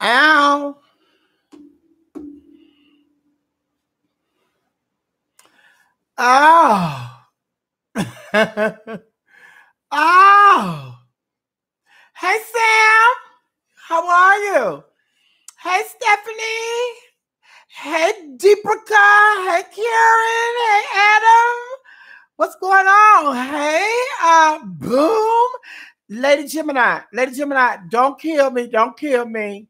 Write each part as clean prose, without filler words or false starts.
Ow. Oh. Oh. Hey, Sam. How are you? Hey, Stephanie. Hey, Deeprika. Hey, Karen. Hey, Adam. What's going on? Hey, Boom. Lady Gemini, don't kill me. Don't kill me.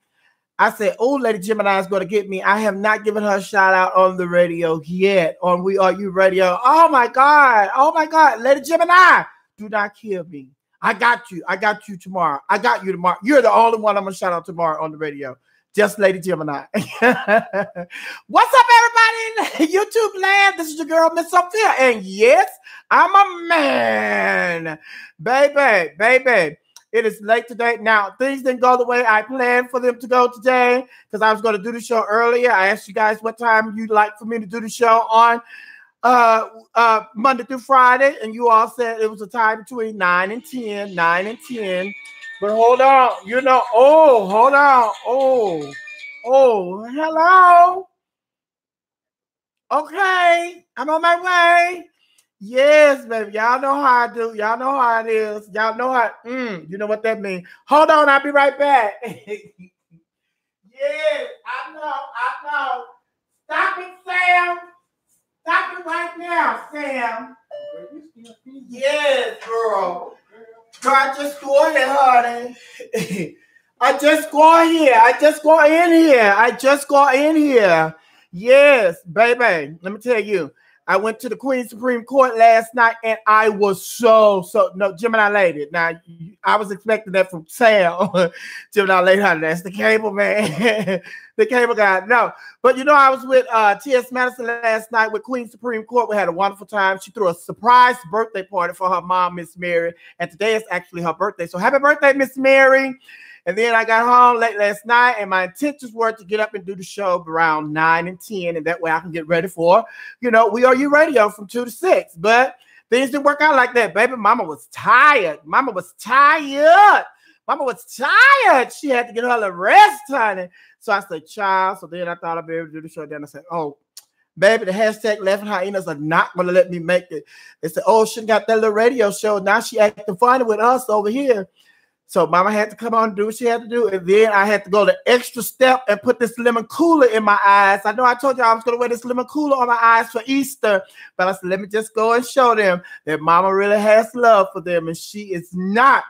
I said, oh, Lady Gemini is going to get me. I have not given her a shout out on the radio yet, on We Are You Radio. Oh, my God. Oh, my God. Lady Gemini, do not kill me. I got you. I got you tomorrow. I got you tomorrow. You're the only one I'm going to shout out tomorrow on the radio. Just Lady Gemini. What's up, everybody in YouTube land? This is your girl, Miss Sophia. And yes, I'm a man. Baby. It is late today. Now, things didn't go the way I planned for them to go today because I was going to do the show earlier. I asked you guys what time you'd like for me to do the show on Monday through Friday, and you all said it was a time between 9 and 10. But hold on. Hold on. Oh, hello. Okay, I'm on my way. Yes, baby. Y'all know how I do. Y'all know how it is. Y'all know how. You know what that means. Hold on. I'll be right back. Yes, I know. Stop it, Sam. Stop it right now, Sam. Yes, girl. I just go ahead, honey. I just go in here. Yes, baby. Let me tell you. I went to the Queen's Supreme Court last night, and I was no, Gemini lady. Now, I was expecting that from Sam. Gemini lady, that's the cable man, the cable guy. No, but I was with T.S. Madison last night with Queen's Supreme Court. We had a wonderful time. She threw a surprise birthday party for her mom, Miss Mary, and today is actually her birthday. So happy birthday, Miss Mary. And then I got home late last night, and my intentions were to get up and do the show around 9 and 10, and that way I can get ready for, We Are You Radio from 2 to 6. But things didn't work out like that, baby. Mama was tired. She had to get her a rest, honey. So I said, child. So then I thought I'd be able to do the show. Then I said, oh, baby, the hashtag laughing hyenas are not going to let me make it. They said, oh, she got that little radio show. Now she acting funny with us over here. So Mama had to come on and do what she had to do. And then I had to go the extra step and put this lemon cooler in my eyes. I know I told you I was going to wear this lemon cooler on my eyes for Easter. But I said, let me just go and show them that Mama really has love for them. And she is not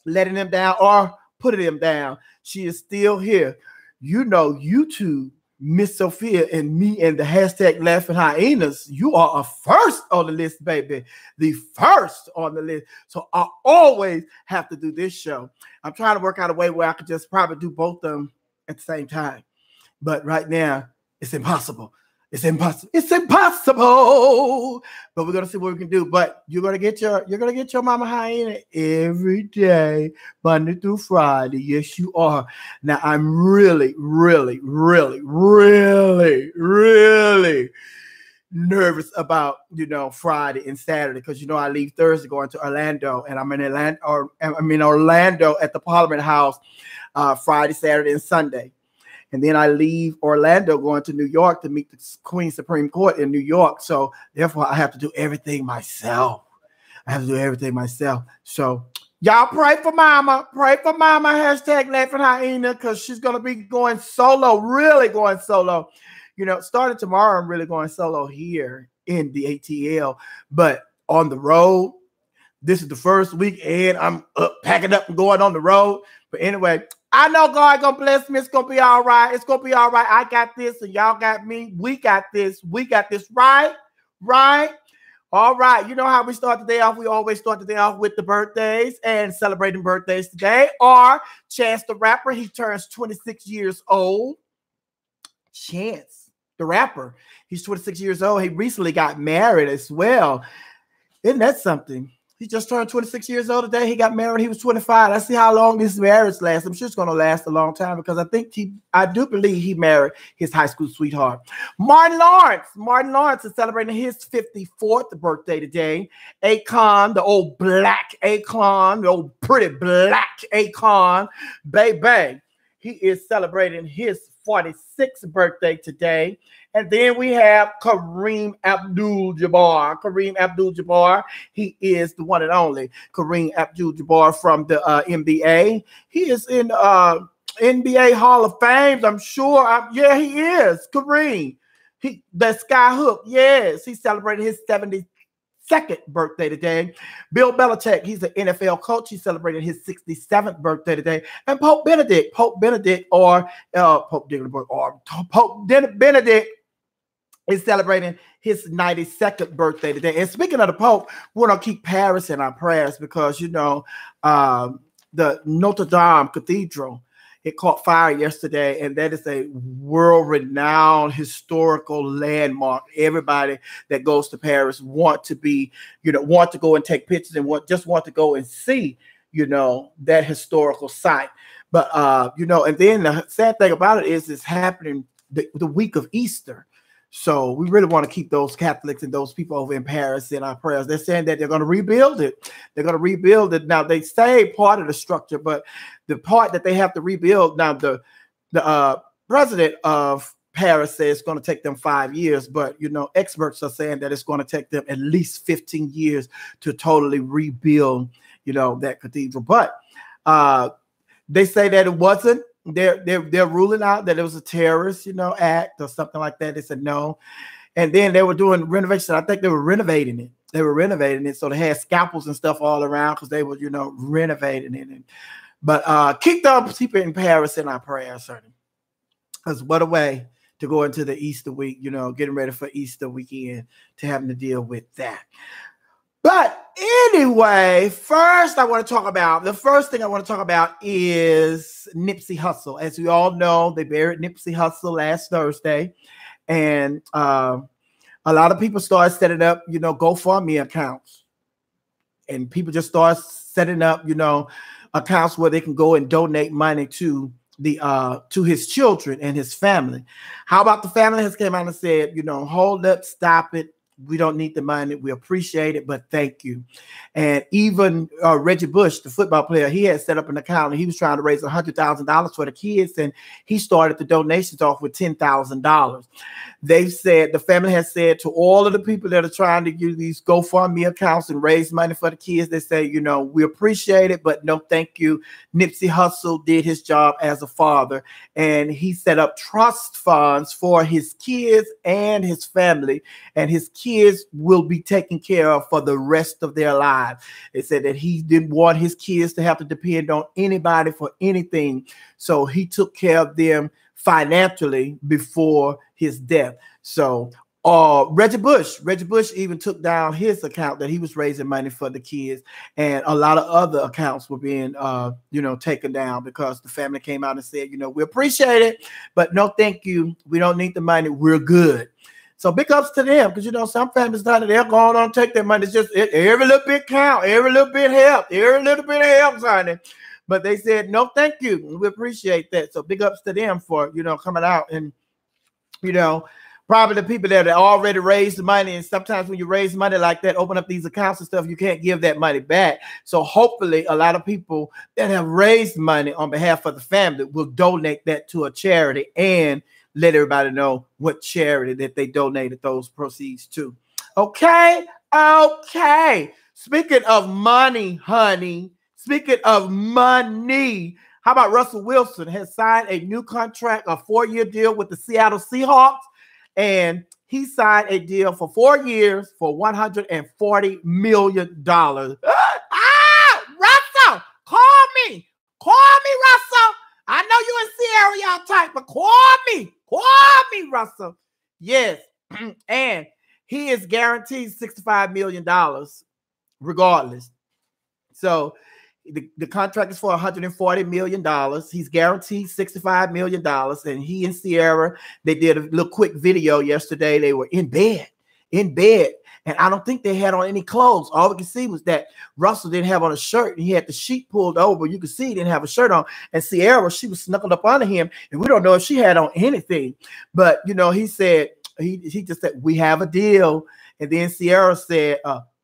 letting them down or putting them down. She is still here. YouTube, Miss Sophia and me and the hashtag laughing hyenas, you are a first on the list, baby. The first on the list. So I always have to do this show. I'm trying to work out a way where I could just probably do both of them at the same time. But right now, it's impossible. It's impossible. But we're gonna see what we can do. But you're gonna get your mama hyena every day, Monday through Friday. Yes, you are. Now I'm really nervous about Friday and Saturday because I leave Thursday going to Orlando, and I'm in Orlando at the Parliament House Friday, Saturday, and Sunday. And then I leave Orlando going to New York to meet the Queen's Supreme Court in New York. So therefore, I have to do everything myself. So y'all pray for Mama. Hashtag laughing hyena, because she's going to be going solo, really going solo. Starting tomorrow, I'm really going solo here in the ATL. But on the road, this is the first week, and I'm packing up and going on the road. But anyway, I know God gonna bless me. It's gonna be all right. I got this, and y'all got me. We got this. Right. All right. You know how we start the day off? We always start the day off with the birthdays and celebrating birthdays today. Or Chance the Rapper. He turns 26 years old. Chance the Rapper. He's 26 years old. He recently got married as well. Isn't that something? He just turned 26 years old today. He got married. He was 25. Let's see how long this marriage lasts. I'm sure it's going to last a long time because I do believe he married his high school sweetheart. Martin Lawrence is celebrating his 54th birthday today. Akon, the old black Akon, the old pretty black Akon, baby. He is celebrating his 46th birthday today. And then we have Kareem Abdul-Jabbar. Kareem Abdul-Jabbar, he is the one and only Kareem Abdul-Jabbar from the NBA. He is in NBA Hall of Fame, I'm sure. Yeah, he is. Kareem. The Sky Hook, yes. He's celebrating his 72nd birthday today. Bill Belichick, he's an NFL coach. He's celebrating his 67th birthday today. And Pope Benedict is celebrating his 92nd birthday today. And speaking of the Pope, we're going to keep Paris in our prayers because, you know, the Notre Dame Cathedral, it caught fire yesterday, and that is a world-renowned historical landmark. Everybody that goes to Paris want to go and take pictures and just want to go and see, you know, that historical site. But, you know, and then the sad thing about it is it's happening the week of Easter. So we really want to keep those Catholics and those people over in Paris in our prayers. They're saying that they're going to rebuild it. They're going to rebuild it. Now, they say part of the structure, but the part that they have to rebuild, now the president of Paris says it's going to take them 5 years. But, you know, experts are saying that it's going to take them at least 15 years to totally rebuild, you know, that cathedral. But they say that it wasn't. They're ruling out that it was a terrorist, you know, act or something like that. They said no. And then they were doing renovation. I think they were renovating it. So they had scalpels and stuff all around because they were, you know, renovating it. But keep those people in Paris in our prayers, certainly. Because what a way to go into the Easter week, you know, getting ready for Easter weekend, to having to deal with that. But anyway, the first thing I want to talk about is Nipsey Hussle. As we all know, they buried Nipsey Hussle last Thursday. And a lot of people started setting up, you know, GoFundMe accounts. And people just start setting up, you know, accounts where they can go and donate money to his children and his family. How about the family has came out and said, you know, hold up, stop it. We don't need the money. We appreciate it, but thank you. And even Reggie Bush, the football player, he had set up an account and he was trying to raise $100,000 for the kids. And he started the donations off with $10,000. They said, the family has said to all of the people that are trying to use these GoFundMe accounts and raise money for the kids, they say, you know, we appreciate it, but no, thank you. Nipsey Hussle did his job as a father, and he set up trust funds for his kids and his family, and his kids will be taken care of for the rest of their lives. They said that he didn't want his kids to have to depend on anybody for anything, so he took care of them financially before his death. So Reggie Bush even took down his account that he was raising money for the kids, and a lot of other accounts were being you know, taken down because the family came out and said, you know, we appreciate it, but no thank you, we don't need the money, we're good. So big ups to them, because, you know, some families now they're going on take their money. It's just every little bit count, every little bit help, honey. But they said, no, thank you. We appreciate that. So big ups to them for, you know, coming out and, you know, probably the people that already raised the money. And sometimes when you raise money like that, open up these accounts and stuff, you can't give that money back. So hopefully a lot of people that have raised money on behalf of the family will donate that to a charity and let everybody know what charity that they donated those proceeds to. Okay. Speaking of money, honey. Speaking of money, how about Russell Wilson has signed a new contract, a 4-year deal with the Seattle Seahawks, and he signed a deal for 4 years for $140 million. Russell, call me, Russell. I know you in Sierra, y'all type, but call me, Russell. Yes, and he is guaranteed $65 million regardless. So the contract is for $140 million. He's guaranteed $65 million. And he and Sierra, they did a little quick video yesterday. They were in bed. And I don't think they had on any clothes. All we could see was that Russell didn't have on a shirt. And he had the sheet pulled over. You could see he didn't have a shirt on. And Sierra, she was snuggled up under him. And we don't know if she had on anything. But, you know, he said, he just said, we have a deal. And then Sierra said,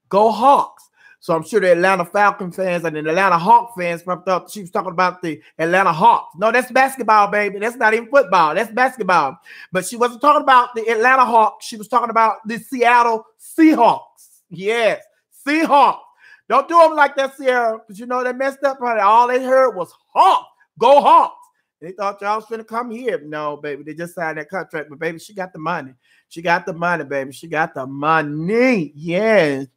go Hawks. So I'm sure the Atlanta Falcon fans and the Atlanta Hawk fans thought she was talking about the Atlanta Hawks. No, that's basketball, baby. That's not even football. That's basketball. But she wasn't talking about the Atlanta Hawks. She was talking about the Seattle Seahawks. Yes, Seahawks. Don't do them like that, Sierra, because you know they messed up. Honey. All they heard was Hawks. Go Hawks. They thought y'all was finna come here. No, baby. They just signed that contract. But, baby, she got the money. She got the money, baby. She got the money. Yes.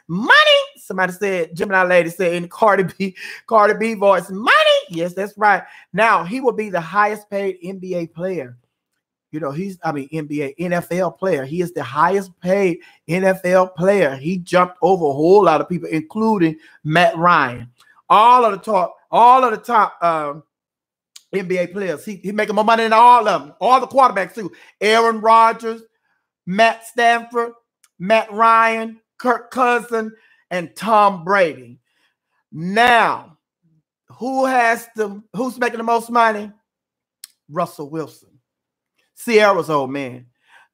Money. Somebody said, Gemini lady said in Cardi B voice, money. Yes, that's right. Now, he will be the highest paid NBA player. You know, NBA, NFL player. He is the highest paid NFL player. He jumped over a whole lot of people, including Matt Ryan. All of the top NBA players. He making more money than all of them. All the quarterbacks too. Aaron Rodgers, Matt Stafford, Matt Ryan, Kirk Cousins, and Tom Brady. Now, who's making the most money? Russell Wilson. Sierra's old man.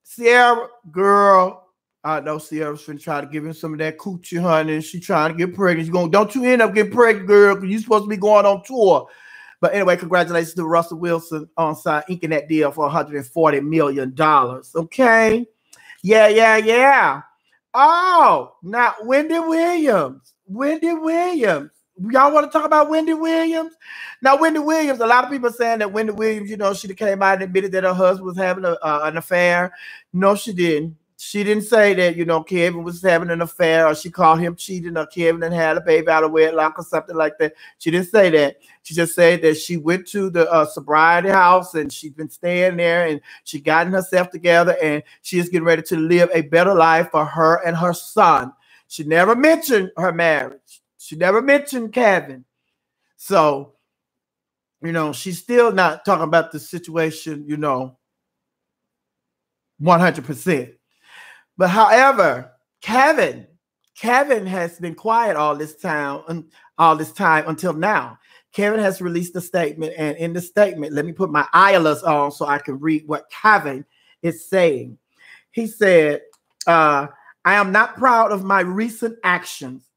Sierra, girl, I know Sierra's finna try to give him some of that coochie, honey. She trying to get pregnant. Don't you end up getting pregnant, girl, because you're supposed to be going on tour. But anyway, congratulations to Russell Wilson on inking that deal for $140 million. Okay? Yeah. Oh, now Wendy Williams. Y'all want to talk about Wendy Williams? Now, Wendy Williams, a lot of people are saying that Wendy Williams, you know, she came out and admitted that her husband was having an affair. No, she didn't. She didn't say that, you know, Kevin was having an affair or she called him cheating or Kevin and had a baby out of wedlock or something like that. She didn't say that. She just said that she went to the sobriety house and she's been staying there and she gotten herself together and she is getting ready to live a better life for her and her son. She never mentioned her marriage. She never mentioned Kevin. So, you know, she's still not talking about the situation, you know, 100%. But however, Kevin has been quiet all this time until now. Kevin has released a statement, and in the statement, let me put my eyelets on so I can read what Kevin is saying. He said, I am not proud of my recent actions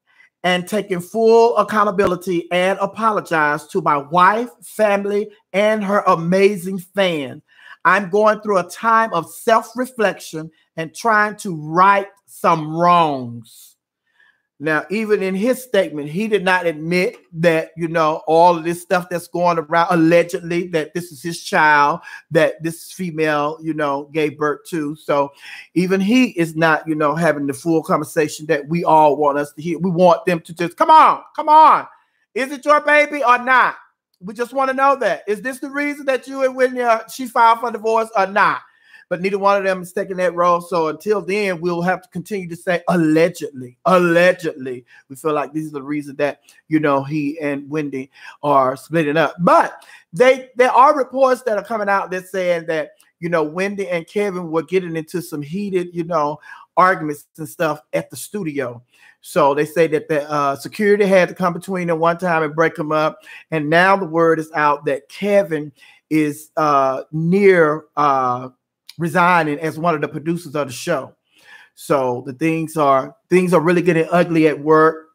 and taking full accountability and apologize to my wife, family, and her amazing fans. I'm going through a time of self-reflection and trying to right some wrongs. Now, even in his statement, he did not admit that, you know, all of this stuff that's going around, allegedly, that this is his child, that this female, you know, gave birth to. So even he is not, you know, having the full conversation that we all want us to hear. We want them to just, come on. Is it your baby or not? We just want to know that. Is this the reason that you and Whitney, she filed for divorce or not? But neither one of them is taking that role. So until then, we'll have to continue to say allegedly. We feel like these are the reasons that, you know, he and Wendy are splitting up. But there are reports that are coming out that saying that, you know, Wendy and Kevin were getting into some heated, you know, arguments and stuff at the studio. So they say that the security had to come between them one time and break them up. And now the word is out that Kevin is near resigning as one of the producers of the show. So the things are really getting ugly at work.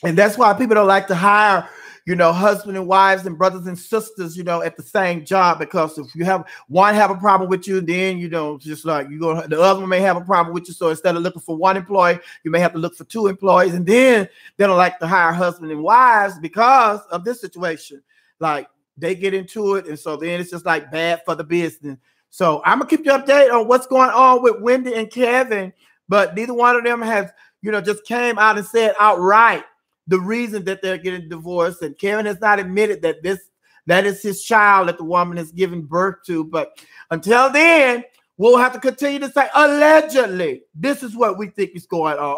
And that's why people don't like to hire, you know, husband and wives and brothers and sisters, you know, at the same job, because if you have one have a problem with you, then, you know, just like the other one may have a problem with you. So instead of looking for one employee, you may have to look for two employees. And then they don't like to hire husband and wives because of this situation. Like they get into it. And so then it's just like bad for the business. So I'm gonna keep you updated on what's going on with Wendy and Kevin, but neither one of them has, you know, just came out and said outright the reason that they're getting divorced. And Kevin has not admitted that that is his child that the woman is giving birth to. But until then, we'll have to continue to say allegedly. This is what we think is going on.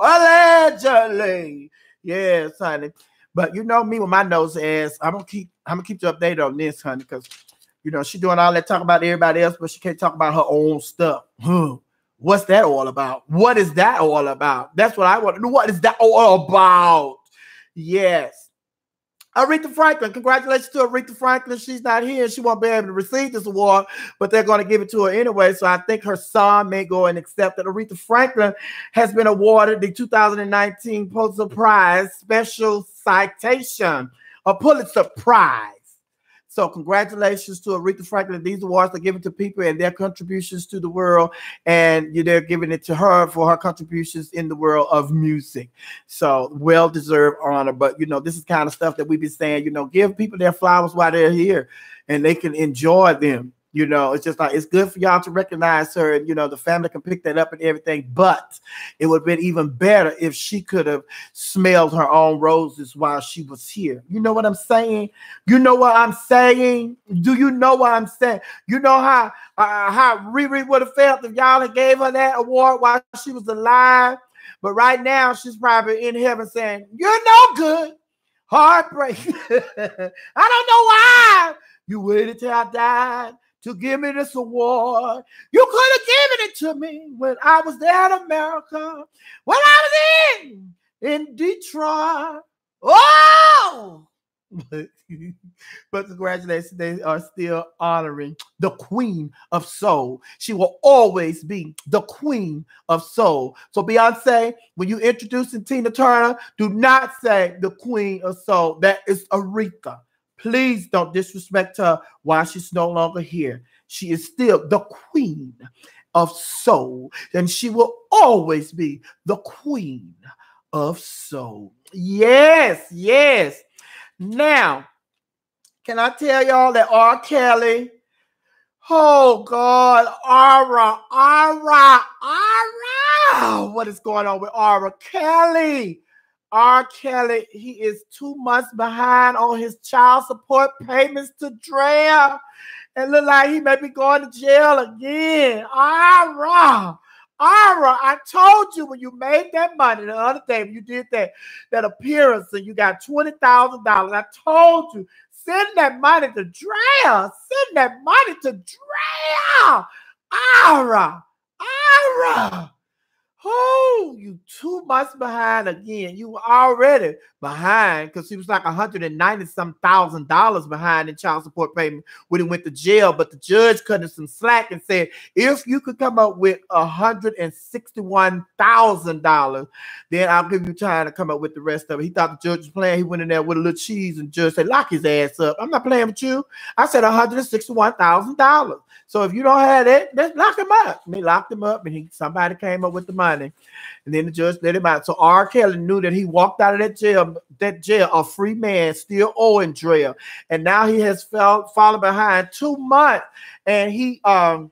Allegedly. Yes, honey. But you know me with my nose ass, I'm gonna keep you updated on this, honey, because you know, she doing all that talk about everybody else, but she can't talk about her own stuff. What's that all about? What is that all about? That's what I want to know. What is that all about? Yes. Aretha Franklin, congratulations to Aretha Franklin. She's not here. She won't be able to receive this award, but they're going to give it to her anyway. So I think her son may go and accept it. Aretha Franklin has been awarded the 2019 Pulitzer Prize Special Citation, a Pulitzer Prize. So congratulations to Aretha Franklin. These awards are given to people and their contributions to the world, and they're giving it to her for her contributions in the world of music. So well-deserved honor. But, this is kind of stuff that we've been saying, give people their flowers while they're here and they can enjoy them. It's just like, it's good for y'all to recognize her, and, the family can pick that up and everything, but it would have been even better if she could have smelled her own roses while she was here. You know what I'm saying? You know what I'm saying? Do you know what I'm saying? You know how Riri would have felt if y'all had gave her that award while she was alive? But right now, she's probably in heaven saying, "You're no good. Heartbreak. I don't know why you waited till I died to give me this award. You could have given it to me when I was there in America, when I was in Detroit." Oh! But congratulations, they are still honoring the Queen of Soul. She will always be the Queen of Soul. So Beyonce, when you introducing Tina Turner, do not say the Queen of Soul. That is Aretha. Please don't disrespect her while she's no longer here. She is still the Queen of Soul, and she will always be the Queen of Soul. Yes, yes. Now, can I tell y'all that R. Kelly, oh God, what is going on with R. Kelly? R. Kelly, he is 2 months behind on his child support payments to Drea. And look like he may be going to jail again. I told you when you made that money the other day, when you did that appearance and you got $20,000, I told you, send that money to Drea. Send that money to Drea. Oh, you 2 months behind again. You were already behind because he was like $190,000 behind in child support payment when he went to jail. But the judge cut him some slack and said, if you could come up with $161,000, then I'll give you time to come up with the rest of it. He thought the judge was playing. He went in there with a little cheese and the judge said, lock his ass up. I'm not playing with you. I said $161,000. So if you don't have that, let's lock him up. And they locked him up and somebody came up with the money. And then the judge let him out. So R. Kelly knew that he walked out of that jail a free man, still owing Drea. And now he has fallen behind 2 months. And he wanted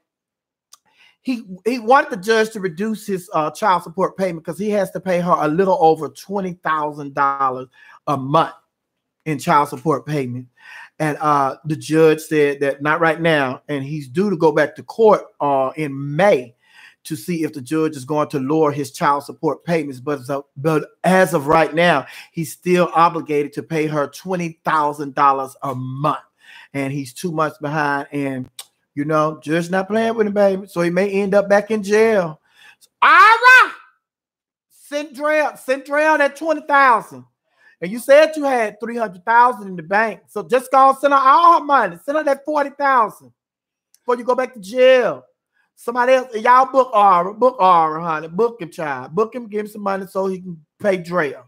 the judge to reduce his child support payment because he has to pay her a little over $20,000 a month in child support payment. And the judge said that not right now. And he's due to go back to court in May to see if the judge is going to lower his child support payments. But as of right now, he's still obligated to pay her $20,000 a month. And he's 2 months behind. And, judge not playing with him, baby. So he may end up back in jail. All right. Send Drea that $20,000. And you said you had $300,000 in the bank. So just go send her all her money. Send her that $40,000 before you go back to jail. Somebody else, y'all book Aura, honey. Book him, child. Book him, give him some money so he can pay Drea.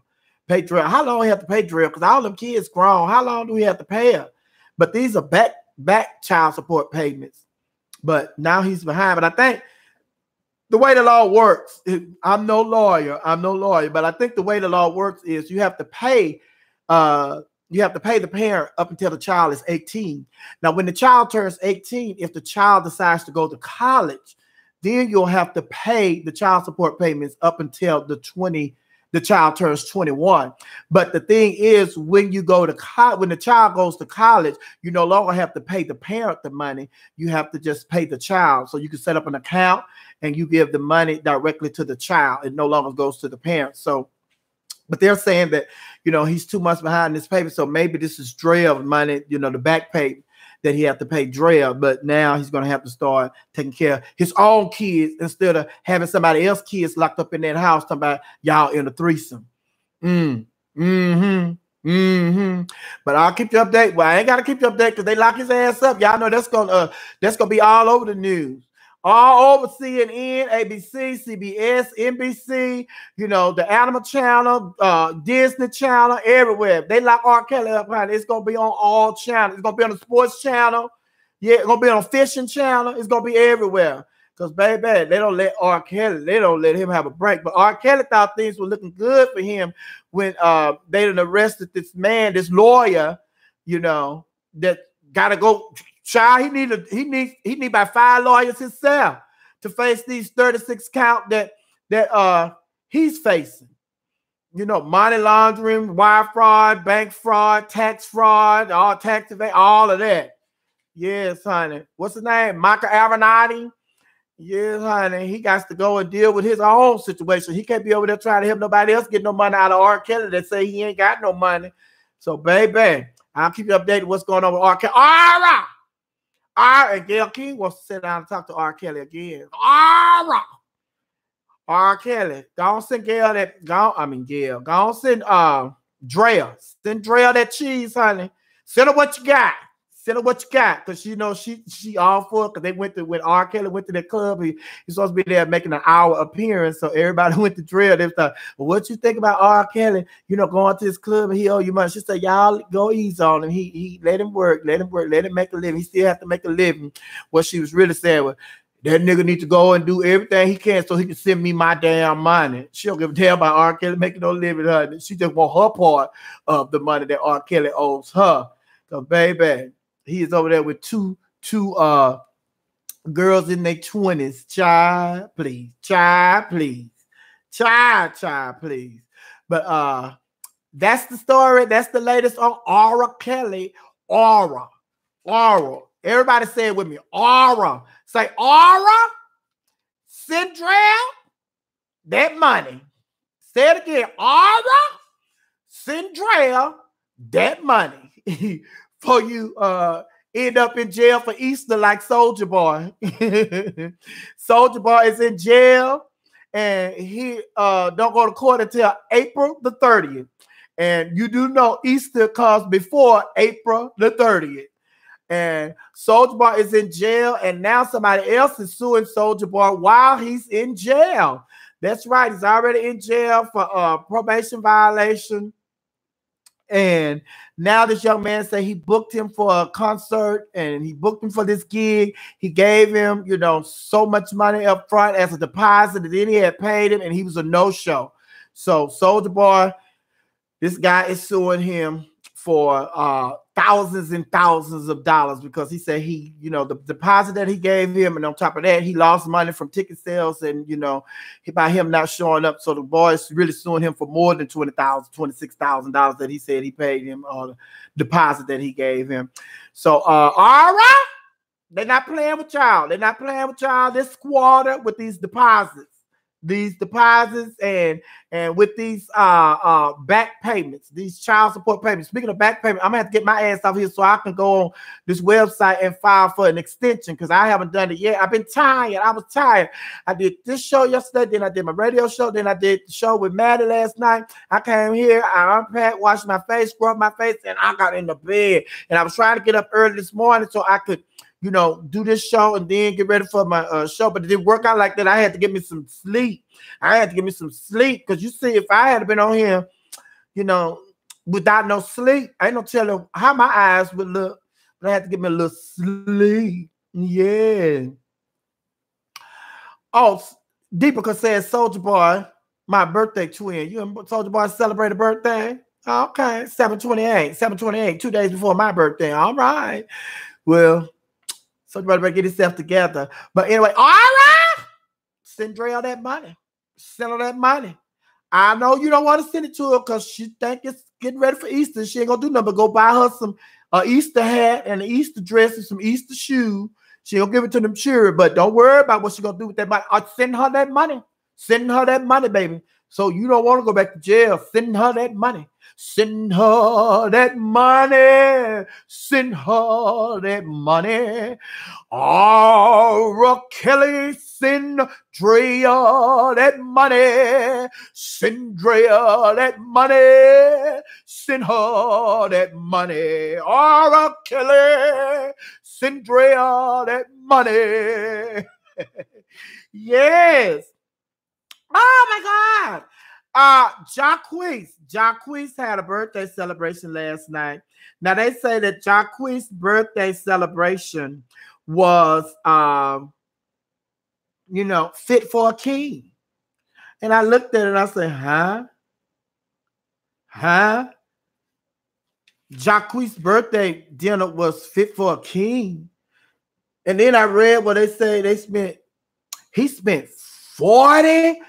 Pay Drea. How long do we have to pay Drea? Because all them kids grown. How long do we have to pay her? But these are back child support payments. But now he's behind. But I think the way the law works, I'm no lawyer, but I think the way the law works is you have to pay the parent up until the child is 18. Now, when the child turns 18, if the child decides to go to college, then you'll have to pay the child support payments up until the child turns 21. But the thing is, when you go to when the child goes to college, you no longer have to pay the parent the money. You have to just pay the child. So you can set up an account and you give the money directly to the child. It no longer goes to the parent. So, but they're saying that, he's 2 months behind this payment. So maybe this is Drea money, the back pay that he have to pay Drea. But now he's going to have to start taking care of his own kids instead of having somebody else's kids locked up in that house talking about y'all in a threesome. But I'll keep you updated. Well, I ain't gotta keep you updated because they lock his ass up. Y'all know that's gonna be all over the news. All over CNN, ABC, CBS, NBC, you know, the Animal Channel, Disney Channel, everywhere. They lock R. Kelly up, honey. It's gonna be on all channels. It's gonna be on the sports channel. Yeah, it's gonna be on fishing channel. It's gonna be everywhere. Because, baby, they don't let R. Kelly, they don't let him have a break. But R. Kelly thought things were looking good for him when they done arrested this man, this lawyer, you know, that gotta go. Child, he need about 5 lawyers himself to face these 36 count that he's facing. You know, money laundering, wire fraud, bank fraud, tax fraud, all tax evasion, all of that. Yes, honey. What's his name? Michael Avenatti. Yes, honey. He got to go and deal with his own situation. He can't be over there trying to help nobody else get no money out of R. Kelly that say he ain't got no money. So, baby, I'll keep you updated what's going on with R. Kelly. All right. And Gayle King wants to sit down and talk to R. Kelly again. All right. R. Kelly. Go on send Gayle that. Go on send Drea. Send Drea that cheese, honey. Send her what you got. Send her what you got, because you know she all for it. Because they went to when R. Kelly went to the club, he's supposed to be there making an hour appearance. So everybody went to drill. They thought, well, what you think about R. Kelly? You know, going to his club and he owe you money. She said, y'all go easy on him. He let him work, let him make a living. He still have to make a living. What she was really saying was, that nigga need to go and do everything he can so he can send me my damn money. She don't give a damn about R. Kelly making no living, honey. She just want her part of the money that R. Kelly owes her. So, baby, he is over there with two girls in their 20s. Child, please. Child, please. Child, please. But that's the story. That's the latest on R. Kelly. Aura. Everybody say it with me. Aura. Say Aura. Central. That money. Say it again. Aura. Central. That money. For you end up in jail for Easter like Soulja Boy. Soulja Boy is in jail and he don't go to court until April the 30th. And you do know Easter comes before April the 30th. And Soulja Boy is in jail and now somebody else is suing Soulja Boy while he's in jail. That's right. He's already in jail for probation violation. And now this young man said he booked him for a concert and he booked him for this gig. He gave him, you know, so much money up front as a deposit, and then he had paid him and he was a no-show. So Soulja Boy, this guy is suing him for thousands and thousands of dollars because he said he, you know, the deposit that he gave him, and on top of that, he lost money from ticket sales and, you know, by him not showing up. So the boys really suing him for more than $20,000, $26,000 that he said he paid him, the deposit that he gave him. So, all right, they're not playing with y'all. They're not playing with y'all this quarter with these deposits. And with these back payments, these child support payments. Speaking of back payment, I'm gonna have to get my ass off here so I can go on this website and file for an extension because I haven't done it yet. I've been tired. I was tired. I did this show yesterday, then I did my radio show, then I did the show with Maddie last night. I came here, I unpacked, washed my face, scrubbed my face, and I got in the bed. And I was trying to get up early this morning so I could, you know, do this show and then get ready for my show, but it didn't work out like that. I had to get me some sleep. Because you see, if I had been on here, you know, without no sleep, I ain't no telling how my eyes would look, but I had to get me a little sleep. Yeah. Oh, Deepika says, Soulja Boy, my birthday twin. You and Soulja Boy celebrate a birthday? Okay, 7/28, 2 days before my birthday. All right. Well, Soulja Boy better get himself together. But anyway, all right. Send Dre all that money. Send her that money. I know you don't want to send it to her because she think it's getting ready for Easter. She ain't gonna do nothing but go buy her some Easter hat and an Easter dress and some Easter shoes. She gonna give it to them children, but don't worry about what she gonna do with that money. Send her that money. Send her that money, baby. So you don't want to go back to jail. Send her that money. Send her that money. Send her that money. Oh, Kelly, send Drea that money. Send Drea that money. Send her that money. Oh, Kelly, send Drea that money. Yes. Oh my God. Jacquees had a birthday celebration last night. Now they say that Jacquees' birthday celebration was fit for a king. And I looked at it and I said, huh? Jacquees' birthday dinner was fit for a king. And then I read what they say he spent $40,000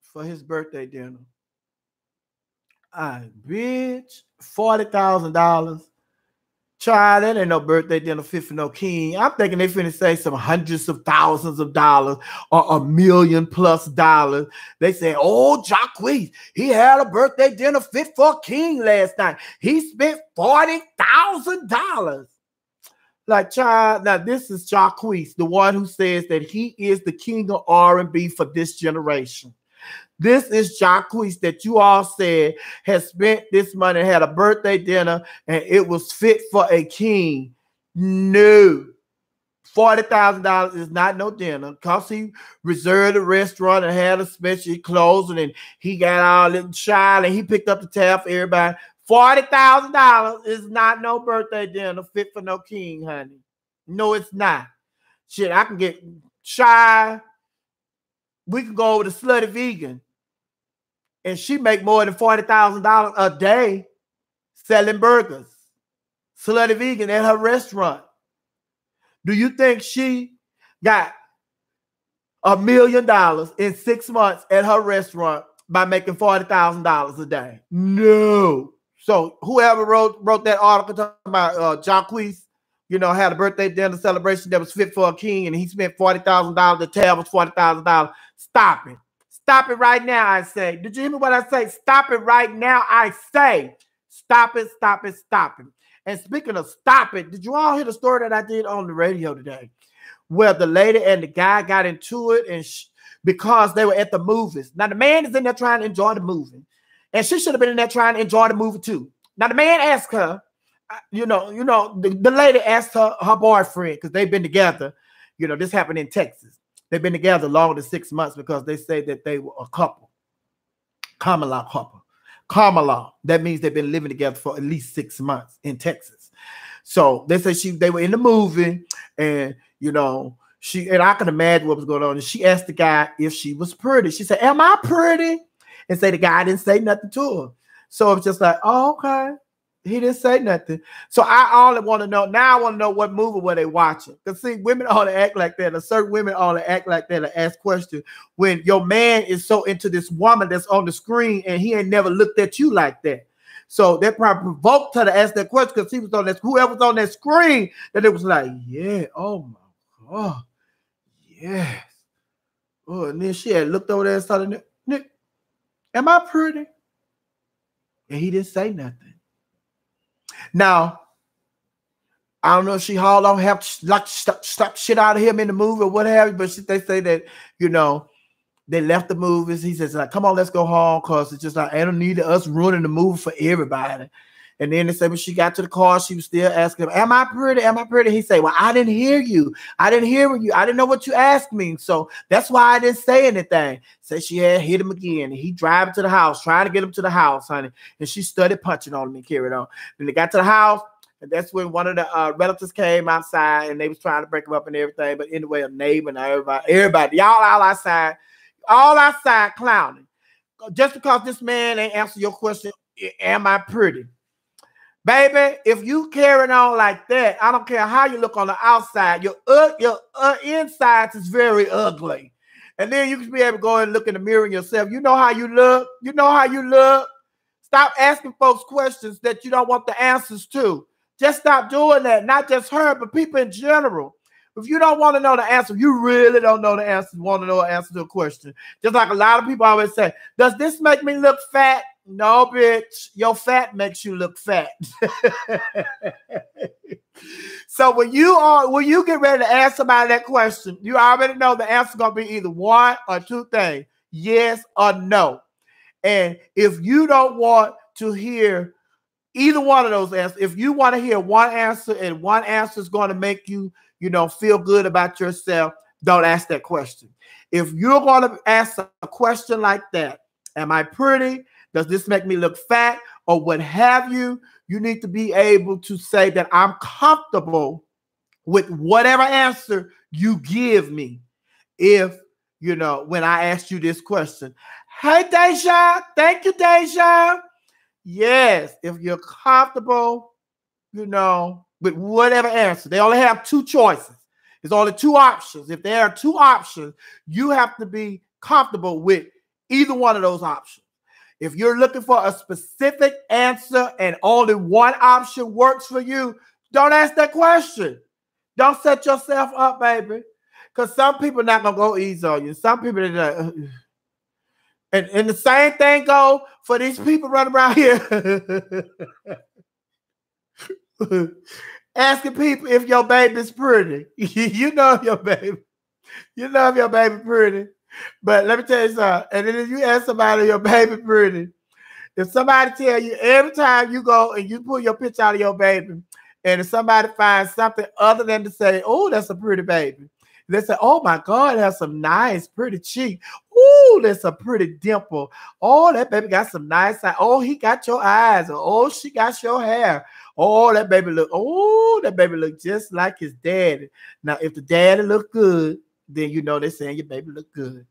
for his birthday dinner. Bitch, $40,000. Child, that ain't no birthday dinner fit for no king. I'm thinking they finna say some hundreds of thousands of dollars or $1 million+ dollars. They say, oh, Jacquees, he had a birthday dinner fit for a king last night. He spent $40,000. Like, child, now this is Jacquees, the one who says that he is the king of R&B for this generation. This is Jacquees that you all said has spent this money, had a birthday dinner, and it was fit for a king. No. $40,000 is not no dinner because he reserved a restaurant and had a special closing and he got all the child and he picked up the tab for everybody. $40,000 is not no birthday dinner fit for no king, honey. No, it's not. Shit, I can get shy. We can go over to Slutty Vegan and she make more than $40,000 a day selling burgers. Slutty Vegan at her restaurant. Do you think she got $1 million in 6 months at her restaurant by making $40,000 a day? No. So whoever wrote that article talking about Jacquees, had a birthday dinner celebration that was fit for a king and he spent $40,000, the tab was $40,000. Stop it. Stop it right now, I say. Did you hear me what I say? Stop it right now, I say. Stop it, stop it, stop it. And speaking of stop it, did you all hear the story that I did on the radio today? Where the lady and the guy got into it and because they were at the movies. Now, the man is in there trying to enjoy the movie. And she should have been in there trying to enjoy the movie too. Now, the man asked her, the lady asked her boyfriend, because they've been together. This happened in Texas. They've been together longer than 6 months because they say that they were a couple. Common law couple. Common law. That means they've been living together for at least 6 months in Texas. So they say they were in the movie and, and I can imagine what was going on. And she asked the guy if she was pretty. She said, am I pretty? And say the guy didn't say nothing to her. So it's just like, oh, okay. He didn't say nothing. So I only want to know. Now I want to know what movie were they watching. Because see, women only act like that. Or certain women only act like that or ask questions when your man is so into this woman that's on the screen and he ain't never looked at you like that. So that probably provoked her to ask that question because he was on that, whoever's on that screen, that it was like, yeah, oh my God. Yes. Oh, and then she had looked over there and started, Nick, am I pretty? And he didn't say nothing. Now, I don't know if she hauled on, have like slap shit out of him in the movie or what have you, but they say that, they left the movies. He says, like, come on, let's go home, because it's just like, I don't need us ruining the movie for everybody. And then they said when she got to the car, she was still asking him, am I pretty? Am I pretty? He said, well, I didn't hear you. I didn't hear you. I didn't know what you asked me. So that's why I didn't say anything. Said she had hit him again. And he driving to the house, trying to get him to the house, honey. And she started punching on him and carried on. Then they got to the house. And that's when one of the relatives came outside and they was trying to break him up and everything. But anyway, a neighbor and everybody, y'all all outside clowning. Just because this man ain't answer your question, am I pretty? Baby, if you carrying on like that, I don't care how you look on the outside, your insides is very ugly. And then you can be able to go and look in the mirror yourself. You know how you look. You know how you look. Stop asking folks questions that you don't want the answers to. Just stop doing that. Not just her, but people in general. If you don't want to know the answer, you really don't know the answer, want to know the answer to a question. Just like a lot of people always say, does this make me look fat? No, bitch. Your fat makes you look fat. So when you get ready to ask somebody that question, you already know the answer is going to be either one or two things, yes or no. And if you don't want to hear either one of those answers, if you want to hear one answer and one answer is going to make you, feel good about yourself, don't ask that question. If you're going to ask a question like that, am I pretty? Does this make me look fat? Or what have you? You need to be able to say that I'm comfortable with whatever answer you give me. If, when I ask you this question, hey, Deja, thank you, Deja. Yes, if you're comfortable, with whatever answer. They only have two choices. There's only two options. If there are two options, you have to be comfortable with either one of those options. If you're looking for a specific answer and only one option works for you, don't ask that question. Don't set yourself up, baby. Because some people are not going to go easy on you. Some people are like, and the same thing go for these people running around here. Asking people if your baby's pretty. You know if your baby pretty. But let me tell you something. And then if you ask somebody if your baby pretty, if somebody tell you every time you go and you pull your picture out of your baby, and if somebody finds something other than to say, oh, that's a pretty baby, they say, oh my God, it has some nice, pretty cheek. Oh, that's a pretty dimple. Oh, that baby got some nice eyes. Oh, he got your eyes. Oh, she got your hair. Oh, that baby look just like his daddy. Now, if the daddy look good, then they're saying your baby look good.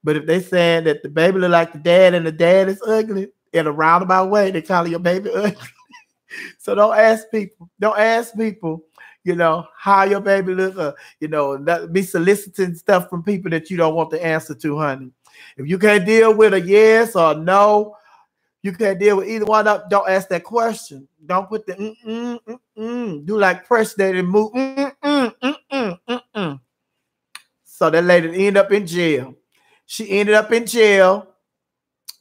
But if they saying that the baby look like the dad and the dad is ugly, in a roundabout way, they call your baby ugly. So don't ask people, how your baby look, not be soliciting stuff from people that you don't want the answer to, honey. If you can't deal with a yes or no, you can't deal with either one up, don't ask that question. Don't put the do like press that and move. So that lady ended up in jail. She ended up in jail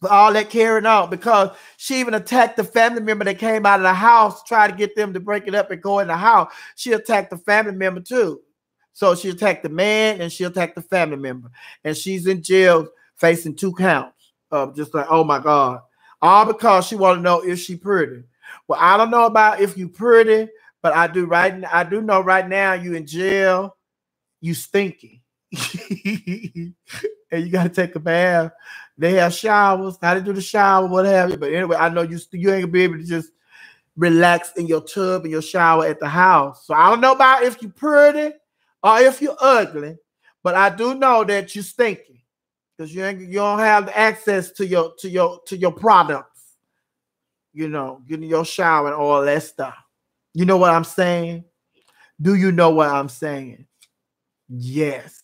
for all that carrying on, because she even attacked the family member that came out of the house, tried to get them to break it up and go in the house. She attacked the family member too. So she attacked the man and she attacked the family member. And she's in jail facing 2 counts of just like, oh my God. All because she want to know if she pretty. Well, I don't know about if you pretty, but I do know right now you in jail, you stinky. And you got to take a bath. They have showers, how to do the shower, what have you. But anyway, I know you ain't gonna be able to just relax in your tub and your shower at the house. So I don't know about if you're pretty or if you're ugly, but I do know that you're stinky because you don't have the access to your products. Getting your shower and all that stuff. You know what I'm saying? Do you know what I'm saying? Yes.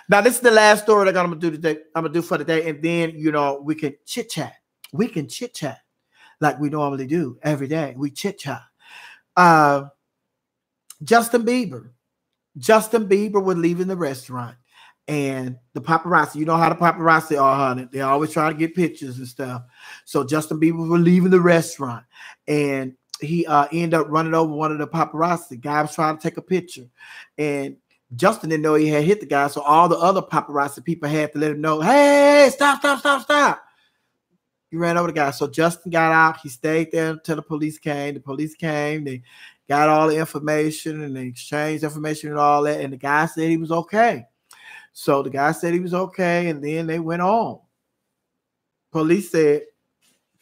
Now, this is the last story that I'm gonna do today. I'm gonna do for today, and then we can chit chat. We can chit chat like we normally do every day. We chit chat. Justin Bieber was leaving the restaurant, and the paparazzi. You know how the paparazzi are, honey. They always try to get pictures and stuff. So Justin Bieber was leaving the restaurant, and he ended up running over one of the paparazzi. The guy was trying to take a picture, and Justin didn't know he had hit the guy, so all the other paparazzi people had to let him know, hey, stop. He ran over the guy. So Justin got out. He stayed there until the police came. The police came. They got all the information, and they exchanged information and all that, and the guy said he was okay. So the guy said he was okay, and then they went on. Police said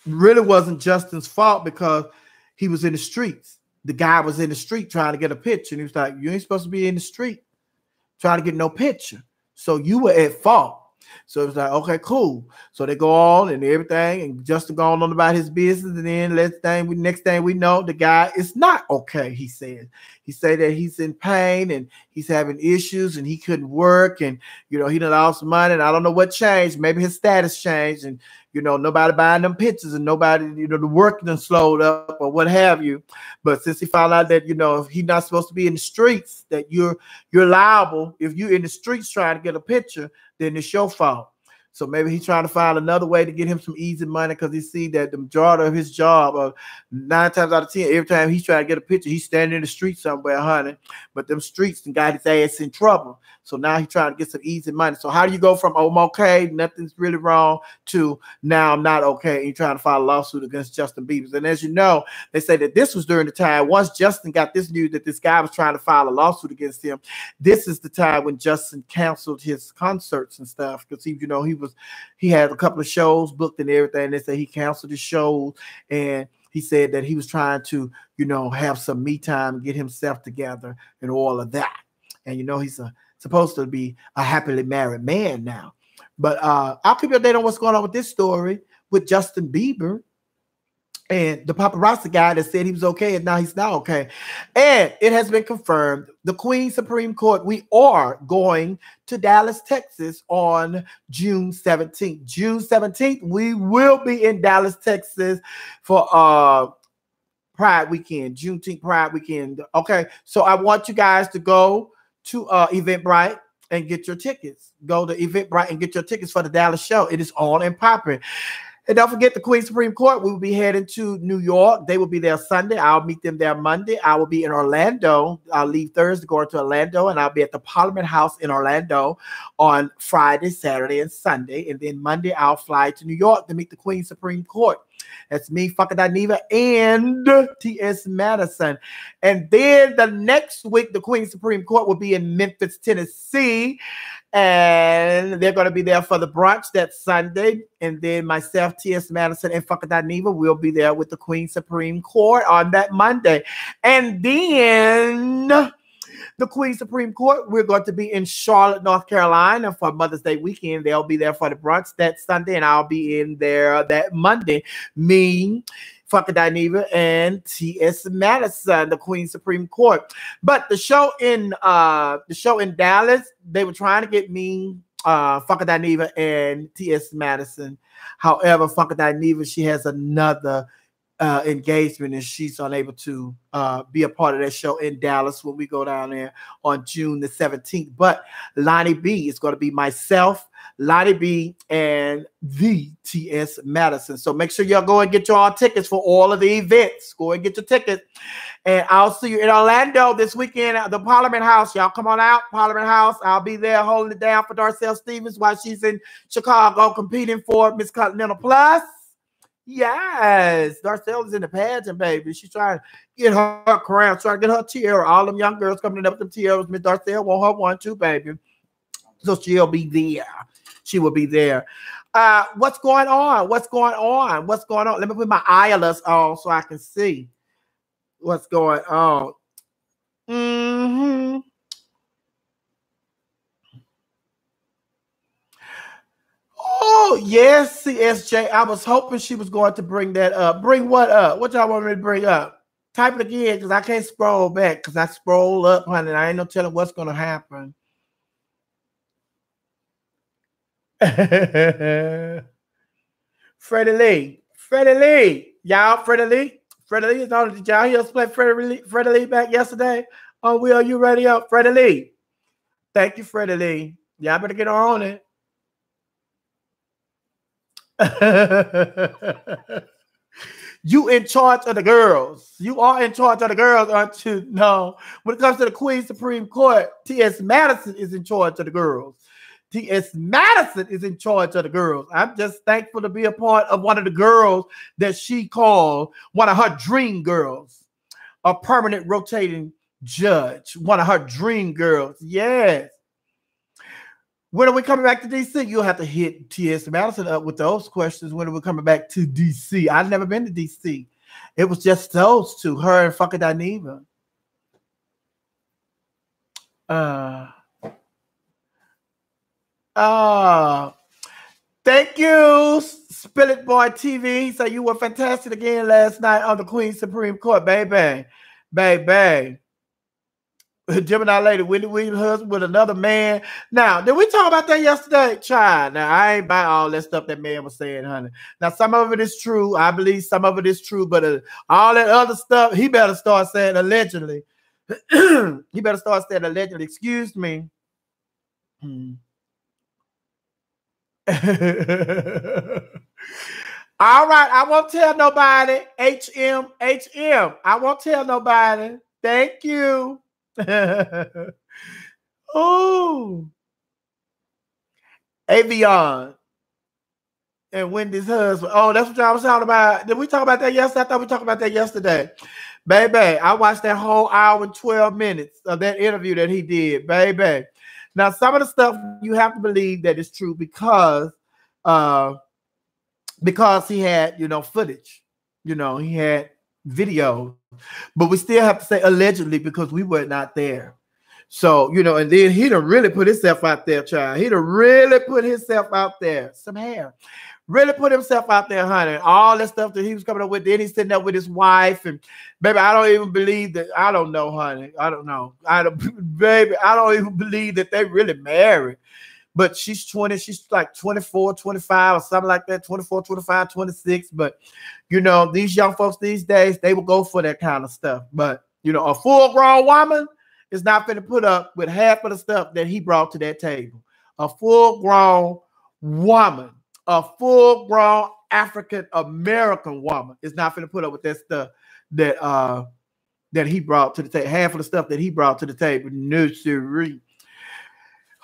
really wasn't Justin's fault because he was in the streets. The guy was in the street trying to get a picture, and he was like, you ain't supposed to be in the street trying to get no picture. So you were at fault. So it was like, okay, cool. So they go on and everything, and Justin going on about his business, and then next thing we know, the guy is not okay, he said. He said that he's in pain and he's having issues and he couldn't work, and he done lost money, and I don't know what changed. Maybe his status changed, and You know, nobody buying them pictures and nobody, you know, the work done slowed up or what have you. But since he found out that, you know, if he's not supposed to be in the streets, that you're liable. If you're in the streets trying to get a picture, then it's your fault. So maybe he's trying to find another way to get him some easy money because he see that the majority of his job, 9 times out of 10, every time he's trying to get a picture, he's standing in the street somewhere, honey. But them streets and got his ass in trouble. So now he's trying to get some easy money. So how do you go from, oh, I'm okay, nothing's really wrong, to now I'm not okay, and you're trying to file a lawsuit against Justin Bieber? And as you know, they say that this was during the time, once Justin got this news that this guy was trying to file a lawsuit against him, this is the time when Justin canceled his concerts and stuff because he, you know, he had a couple of shows booked and everything. They say he canceled his shows, and he said that he was trying to, you know, have some me time, get himself together and all of that. And, you know, he's supposed to be a happily married man now. But I'll keep you updated on what's going on with this story with Justin Bieber and the paparazzi guy that said he was okay and now he's not okay. And it has been confirmed, the Queen Supreme Court, we are going to Dallas, Texas on June 17th. June 17th, we will be in Dallas, Texas for Pride Weekend, Juneteenth Pride Weekend. Okay, so I want you guys to go to Eventbrite and get your tickets. Go to Eventbrite and get your tickets for the Dallas show. It is on and popping. And don't forget the Queen Supreme Court. We will be heading to New York. They will be there Sunday. I'll meet them there Monday. I will be in Orlando. I'll leave Thursday, going to Orlando, and I'll be at the Parliament House in Orlando on Friday, Saturday, and Sunday. And then Monday, I'll fly to New York to meet the Queen Supreme Court. That's me, Sophia'S, and T.S. Madison. And then the next week, the Queen Supreme Court will be in Memphis, Tennessee. And they're going to be there for the brunch that Sunday. And then myself, T.S. Madison, and Sophia'S will be there with the Queen Supreme Court on that Monday. And then the Queen Supreme Court, we're going to be in Charlotte, North Carolina for Mother's Day weekend. They'll be there for the brunch that Sunday, and I'll be in there that Monday. Me, Sophia'S, and T.S. Madison, the Queen Supreme Court. But the show in Dallas, they were trying to get me, Sophia'S, and T.S. Madison. However, Sophia'S, she has another engagement, and she's unable to be a part of that show in Dallas when we go down there on June the 17th. But Lonnie B is going to be myself, Lonnie B, and the T.S. Madison. So make sure y'all go and get your tickets for all of the events. Go and get your tickets. And I'll see you in Orlando this weekend at the Parliament House. Y'all come on out, Parliament House. I'll be there holding it down for Darcel Stevens while she's in Chicago competing for Miss Continental Plus. Yes, Darcel is in the pageant, baby. She's trying to get her crown, trying to get her tiara. All them young girls coming up with them tiaras. Miss Darcel want her one too, baby. So she'll be there. She will be there. What's going on? What's going on? What's going on? Let me put my eyelets on so I can see what's going on. Oh, yes, CSJ. I was hoping she was going to bring that up. Bring what up? What y'all want me to bring up? Type it again because I can't scroll back because I scroll up, honey. I ain't no telling what's going to happen. Freddie Lee. Freddie Lee. Y'all, Freddie Lee. Freddie Lee is on. Did y'all hear us play Freddie Lee back yesterday on Will You Radio? Freddie Lee. Thank you, Freddie Lee. Y'all better get on it. You in charge of the girls. You are in charge of the girls, aren't you? No. When it comes to the Queen Supreme Court, T.S. Madison is in charge of the girls. T.S. Madison is in charge of the girls. I'm just thankful to be a part of one of the girls that she called one of her dream girls, a permanent rotating judge, one of her dream girls. Yes. When are we coming back to D.C.? You'll have to hit T.S. Madison up with those questions. When are we coming back to D.C.? I've never been to D.C. It was just those two, her and Sophia'S. Thank you, Spill It Boy TV. So you were fantastic again last night on the Queen Supreme Court, baby. Baby. Gemini lady, Wendy Williams' husband with another man. Now, did we talk about that yesterday? Child. Now, I ain't buy all that stuff that man was saying, honey. Now, some of it is true. I believe some of it is true, but all that other stuff, he better start saying allegedly. He better start saying allegedly. Excuse me. All right, I won't tell nobody. HM. I won't tell nobody. Thank you. Oh, Avion and Wendy's husband. Oh, that's what y'all was talking about. Did we talk about that yesterday? I thought we talked about that yesterday. Baby, I watched that whole hour and 12 minutes of that interview that he did, baby. Now, some of the stuff you have to believe that is true because he had, footage. He had video. But we still have to say allegedly because we were not there. So, and then he done really put himself out there, child. He done really put himself out there. Some hair. Really put himself out there, honey. All that stuff that he was coming up with. Then he's sitting up with his wife. And, baby, I don't even believe that. I don't know, honey. I don't know. Baby, I don't even believe that they really married. But she's 20. She's like 24, 25 or something like that. 24, 25, 26. But, these young folks these days, they will go for that kind of stuff. But, a full-grown woman is not going to put up with half of the stuff that he brought to that table. A full-grown woman, a full-grown African-American woman is not going to put up with that stuff that he brought to the table. Half of the stuff that he brought to the table. No, siree.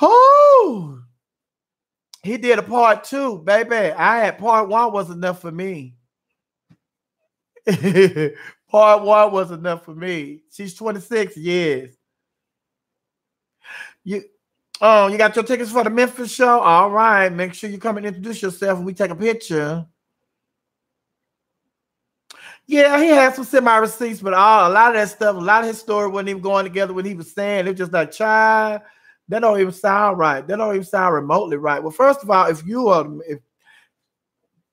Oh, he did a part 2, baby. I had part 1 was enough for me. Part 1 was enough for me. She's 26 years. You got your tickets for the Memphis show? All right. Make sure you come and introduce yourself and we take a picture. Yeah, he had some semi-receipts, but a lot of that stuff, a lot of his story wasn't even going together when he was saying. It was just like, child, that don't even sound right. That don't even sound remotely right. Well, first of all, if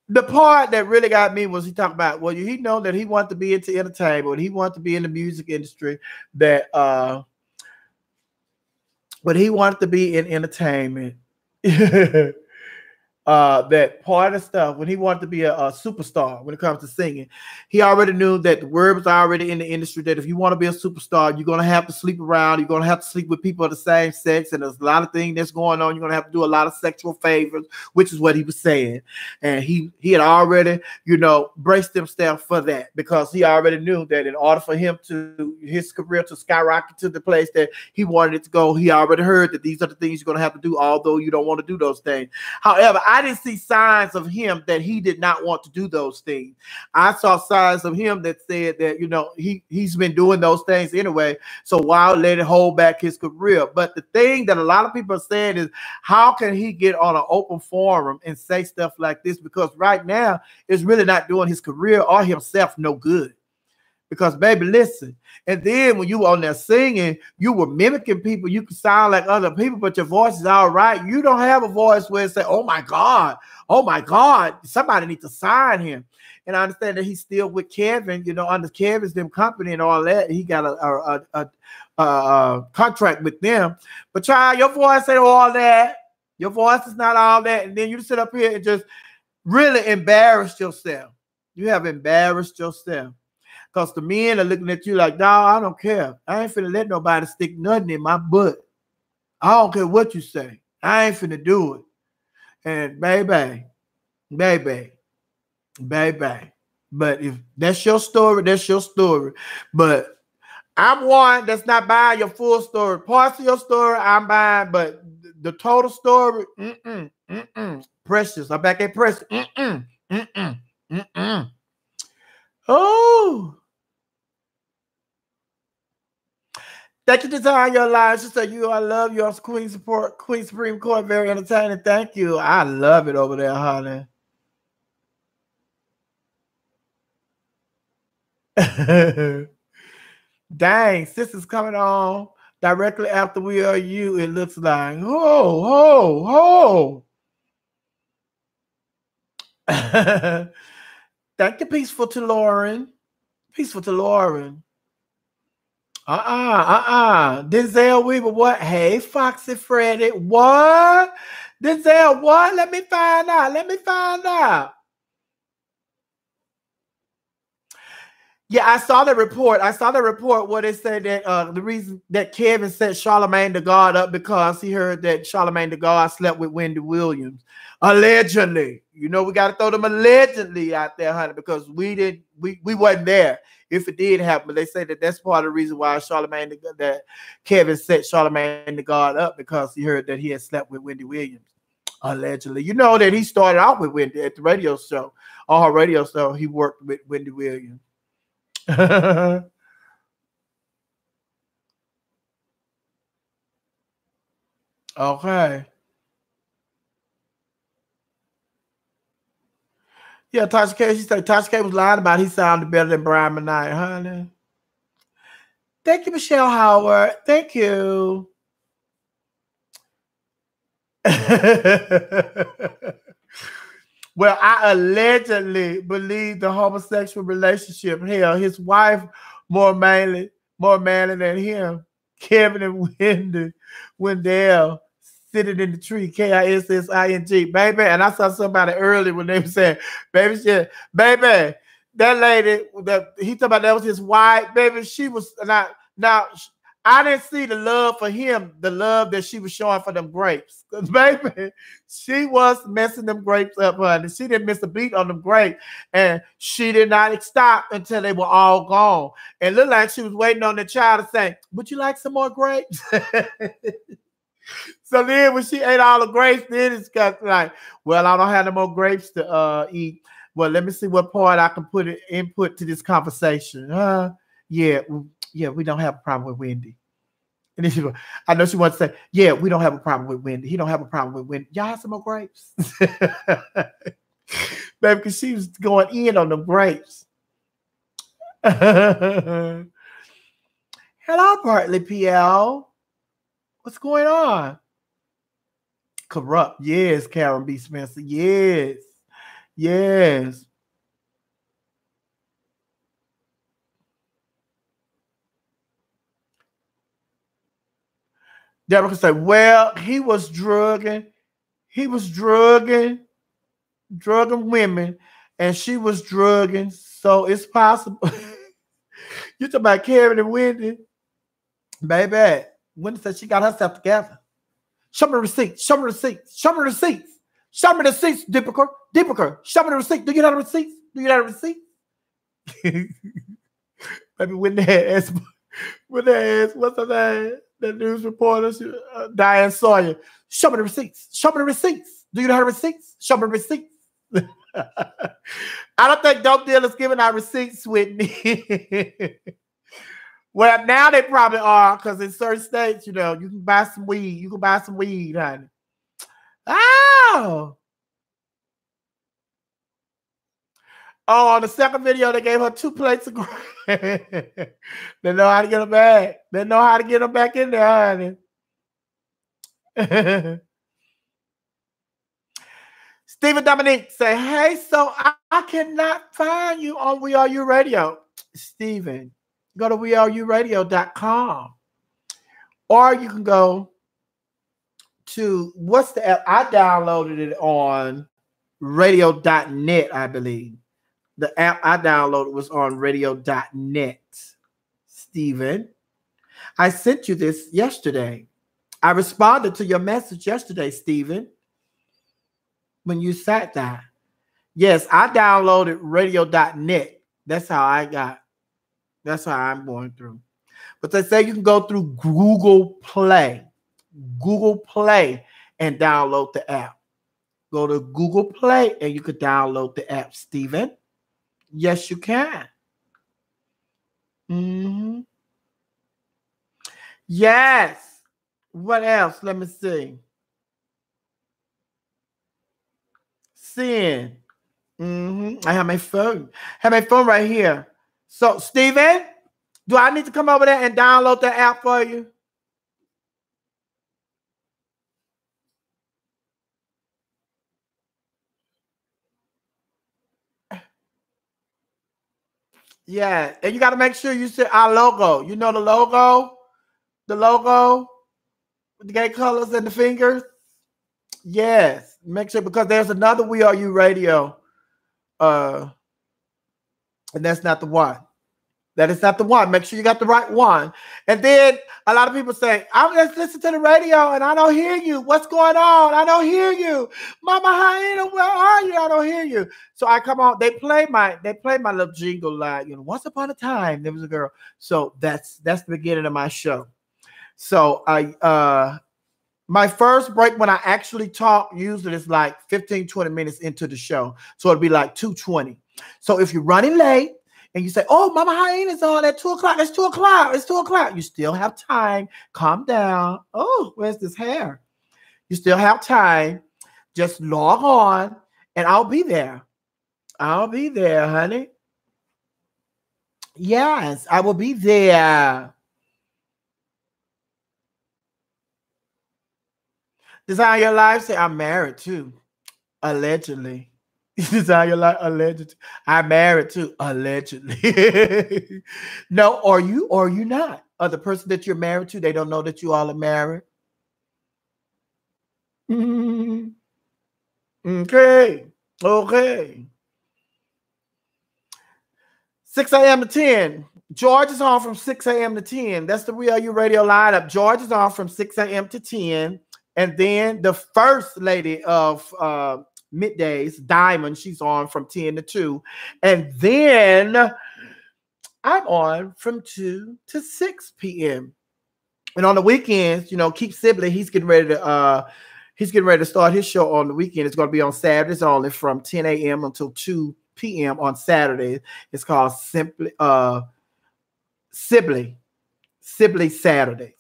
the part that really got me was he talked about, well, he know that he wanted to be into entertainment, he wanted to be in the music industry, but he wanted to be in entertainment. That part of stuff when he wanted to be a superstar when it comes to singing, he already knew that the word was already in the industry that if you want to be a superstar, you're going to have to sleep around, you're going to have to sleep with people of the same sex, and there's a lot of things that's going on. You're going to have to do a lot of sexual favors, which is what he was saying. And he had already, braced himself for that because he already knew that in order for his career to skyrocket to the place that he wanted it to go, he already heard that these are the things you're going to have to do, although you don't want to do those things. However, I didn't see signs of him that he did not want to do those things. I saw signs of him that said that, he's been doing those things anyway. So why let it hold back his career? But the thing that a lot of people are saying is, how can he get on an open forum and say stuff like this? Because right now it's really not doing his career or himself no good. Because, baby, listen. And then when you were on there singing, you were mimicking people. You could sound like other people, but your voice is all right. You don't have a voice where it say, oh my God, somebody needs to sign him. And I understand that he's still with Kevin, under Kevin's them company and all that. He got a contract with them. But child, your voice ain't all that. Your voice is not all that. And then you sit up here and just really embarrass yourself. You have embarrassed yourself. Because the men are looking at you like, dog, I don't care. I ain't finna let nobody stick nothing in my butt. I don't care what you say. I ain't finna do it. And baby. But if that's your story, that's your story. But I'm one that's not buying your full story. Parts of your story, I'm buying, but the total story, Precious. I'm back at Precious. Oh. Thank you to Design Your Life. She said, I love your Queen Supreme Court. Very entertaining. Thank you. I love it over there, honey. Dang, sis is coming on directly after We Are You. It looks like, Thank you, Peaceful to Lauren. Denzel Weaver, what? Hey, Foxy Freddy, what? Denzel, what? Let me find out. Let me find out. Yeah, I saw the report. I saw the report where they said that the reason that Kevin set Charlemagne the God up because he heard that Charlemagne the God slept with Wendy Williams. Allegedly. You know, we got to throw them allegedly out there, honey, because we wasn't there if it did happen. But they say that that's part of the reason why that Kevin set Charlemagne the God up because he heard that he had slept with Wendy Williams. Allegedly. You know that he started out with Wendy at the radio show. On her radio show, he worked with Wendy Williams. Okay. Yeah, Tasha K. She said Tasha K was lying about he sounded better than Brian McKnight, honey. Thank you, Michelle Howard. Thank you. Well, I allegedly believe the homosexual relationship. Hell, his wife more manly than him. Kevin and Wendell sitting in the tree. KISSING, baby. And I saw somebody earlier when they were saying, baby, baby, that lady that he talked about that was his wife, baby. She was not now. I didn't see the love for him, the love that she was showing for them grapes. Because, baby, she was messing them grapes up, honey. She didn't miss a beat on them grapes. And she did not stop until they were all gone. And looked like she was waiting on the child to say, would you like some more grapes? So then when she ate all the grapes, then it's got like, well, I don't have no more grapes to eat. Well, let me see what part I can put input to this conversation. Yeah, we don't have a problem with Wendy. And then she goes, I know she wants to say, yeah, we don't have a problem with Wendy. He don't have a problem with Wendy. Y'all have some more grapes. Baby, because she was going in on them grapes. Hello, Bartley PL. What's going on? Corrupt. Yes, Karen B. Spencer. Yes. Yes. Deborah can say, well, he was drugging women, and she was drugging. So it's possible. You talking about Karen and Wendy? Baby, Wendy said she got herself together. Show me the receipts. Show me the receipts. Show me the receipts. Show me the receipts, Deepiker. Deepiker, show me the receipt. Do you have the receipts? Do you have the receipts? Baby, when they asked, what's her name? The news reporter, Diane Sawyer. Show me the receipts. Show me the receipts. Do you have the receipts? Show me the receipts. I don't think dope dealers giving out receipts, Whitney. Well, now they probably are, because in certain states, you know, you can buy some weed. You can buy some weed, honey. Oh, on the second video, they gave her 2 plates of grapes. They know how to get them back. They know how to get them back in there, honey. Stephen Dominique say, hey, so I cannot find you on We Are You Radio. Stephen, go to weareyouradio.com. Or you can go to, what's the app? I downloaded it on radio.net, I believe. The app I downloaded was on radio.net. Stephen, I sent you this yesterday. I responded to your message yesterday, Stephen, when you sat there. Yes, I downloaded radio.net. That's how I'm going through. But they say you can go through Google Play and download the app. Go to Google Play and you could download the app, Stephen. Yes, you can. Mm-hmm. Yes. What else? Let me see. Sin. Mm-hmm. I have my phone. Right here. So, Steven, do I need to come over there and download the app for you? Yeah, and you got to make sure you see our logo. You know the logo with the gay colors and the fingers. Yes, make sure because there's another We Are You Radio, uh, and that's not the one. That is not the one. Make sure you got the right one. And then a lot of people say, I'm just listening to the radio and I don't hear you. What's going on? I don't hear you. Mama Hyena, where are you? I don't hear you. So I come on, they play my little jingle like, once upon a time, there was a girl. So that's the beginning of my show. So my first break when I actually talk, usually it's like 15, 20 minutes into the show. So it'll be like 2:20. So if you're running late, and you say, oh, Mama Hyena's on at 2 o'clock. It's 2 o'clock. It's 2 o'clock. You still have time. Calm down. Oh, where's this hair? You still have time. Just log on and I'll be there. I'll be there, honey. Yes, I will be there. Design Your Life say, I'm married too. Allegedly. Design Your Life, allegedly. I'm married too, allegedly. No, or you not. Or the person that you're married to, they don't know that you all are married. Mm-hmm. Okay. 6 a.m. to 10. George is on from 6 a.m. to 10. That's the We Are You Radio lineup. George is on from 6 a.m. to 10. And then the first lady of middays, Diamond, she's on from 10 to 2. And then I'm on from 2 to 6 p.m. And on the weekends, Keith Sibley, he's getting ready to start his show on the weekend. It's going to be on Saturdays only from 10 a.m. until 2 p.m. on Saturday. It's called Sibley Saturdays.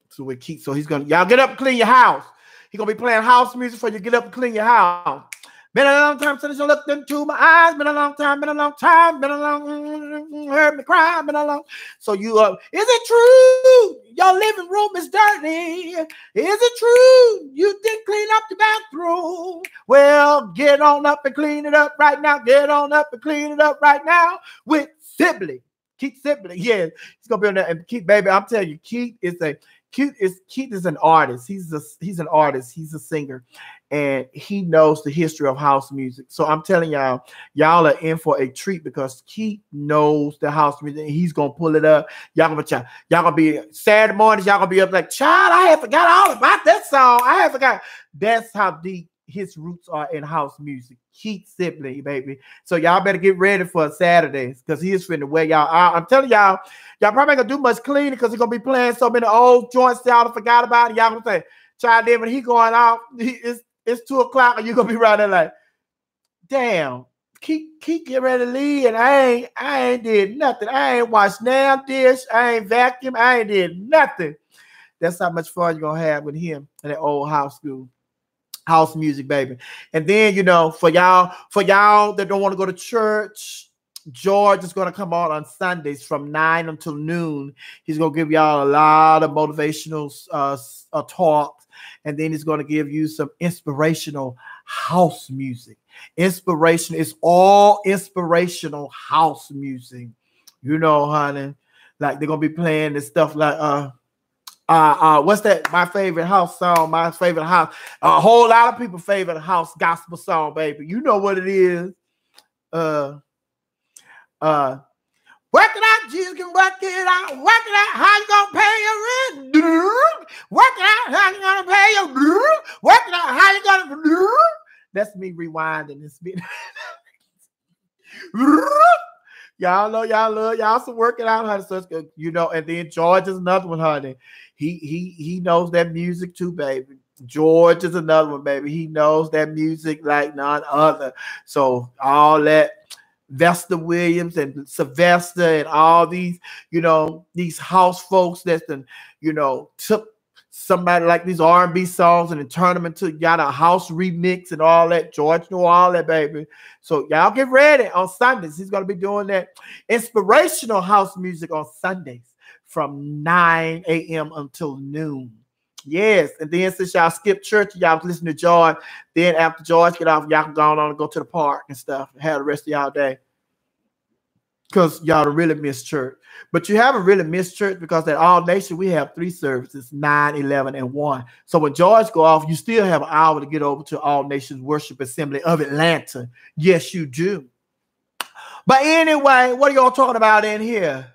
So with Keith, so he's gonna, y'all get up and clean your house. He's gonna be playing house music for you. Get up and clean your house. Been a long time since you looked into my eyes. Been a long time. Been a long time. Been a long. Heard me cry. Been a long. So you is it true? Your living room is dirty. Is it true? You didn't clean up the bathroom. Well, get on up and clean it up right now. Get on up and clean it up right now with Sibley. Keith Sibley. Yeah, he's gonna be on there. And Keith, baby, I'm telling you, Keith is an artist. He's an artist. He's a singer, and he knows the history of house music. So I'm telling y'all are in for a treat because Keith knows the house music. And he's gonna pull it up. Y'all gonna be Saturday mornings. Y'all gonna be up like, child, I had forgot all about that song. I had forgot. That's how deep his roots are in house music. Keith Sibley, baby. So y'all better get ready for Saturdays because he is finna wear y'all out. I'm telling y'all probably ain't gonna do much cleaning because he's gonna be playing so many old joints y'all forgot about it. Y'all gonna say, child, then when he going out, it's 2 o'clock and you're gonna be right there like, damn, Keith get ready to leave and I ain't did nothing. I ain't washed damn dish. I ain't vacuumed. I ain't did nothing. That's how much fun you're gonna have with him in that old house school. House music, baby. And then, for y'all that don't want to go to church, George is going to come on Sundays from 9 until noon. He's going to give y'all a lot of motivational talks. And then he's going to give you some inspirational house music. Inspiration is all inspirational house music. Honey. Like they're going to be playing this stuff like, what's that? My favorite house song, my favorite house. A whole lot of people favorite house gospel song, baby. You know what it is. Work it out, Jesus can work it out. Work it out, how you gonna pay your rent? Work it out, how you gonna pay your work it out, how you gonna That's me rewinding this bit. Y'all know y'all love y'all some working out, honey. So it's good, and then George is another one, honey. He knows that music too, baby. George is another one, baby. He knows that music like none other. So all that Vesta Williams and Sylvester and all these, these house folks that took somebody like these R&B songs and then turn them into got a house remix and all that. George know all that, baby. So y'all get ready on Sundays. He's going to be doing that inspirational house music on Sundays from 9 a.m. until noon. Yes. And then since y'all skip church, y'all listen to George. Then after George get off, y'all can go on and go to the park and stuff and have the rest of y'all day. because y'all really missed church. But you haven't really missed church because at All Nation, we have 3 services, 9, 11, and 1. So when George go off, you still have an hour to get over to All Nations Worship Assembly of Atlanta. Yes, you do. But anyway, what are y'all talking about in here?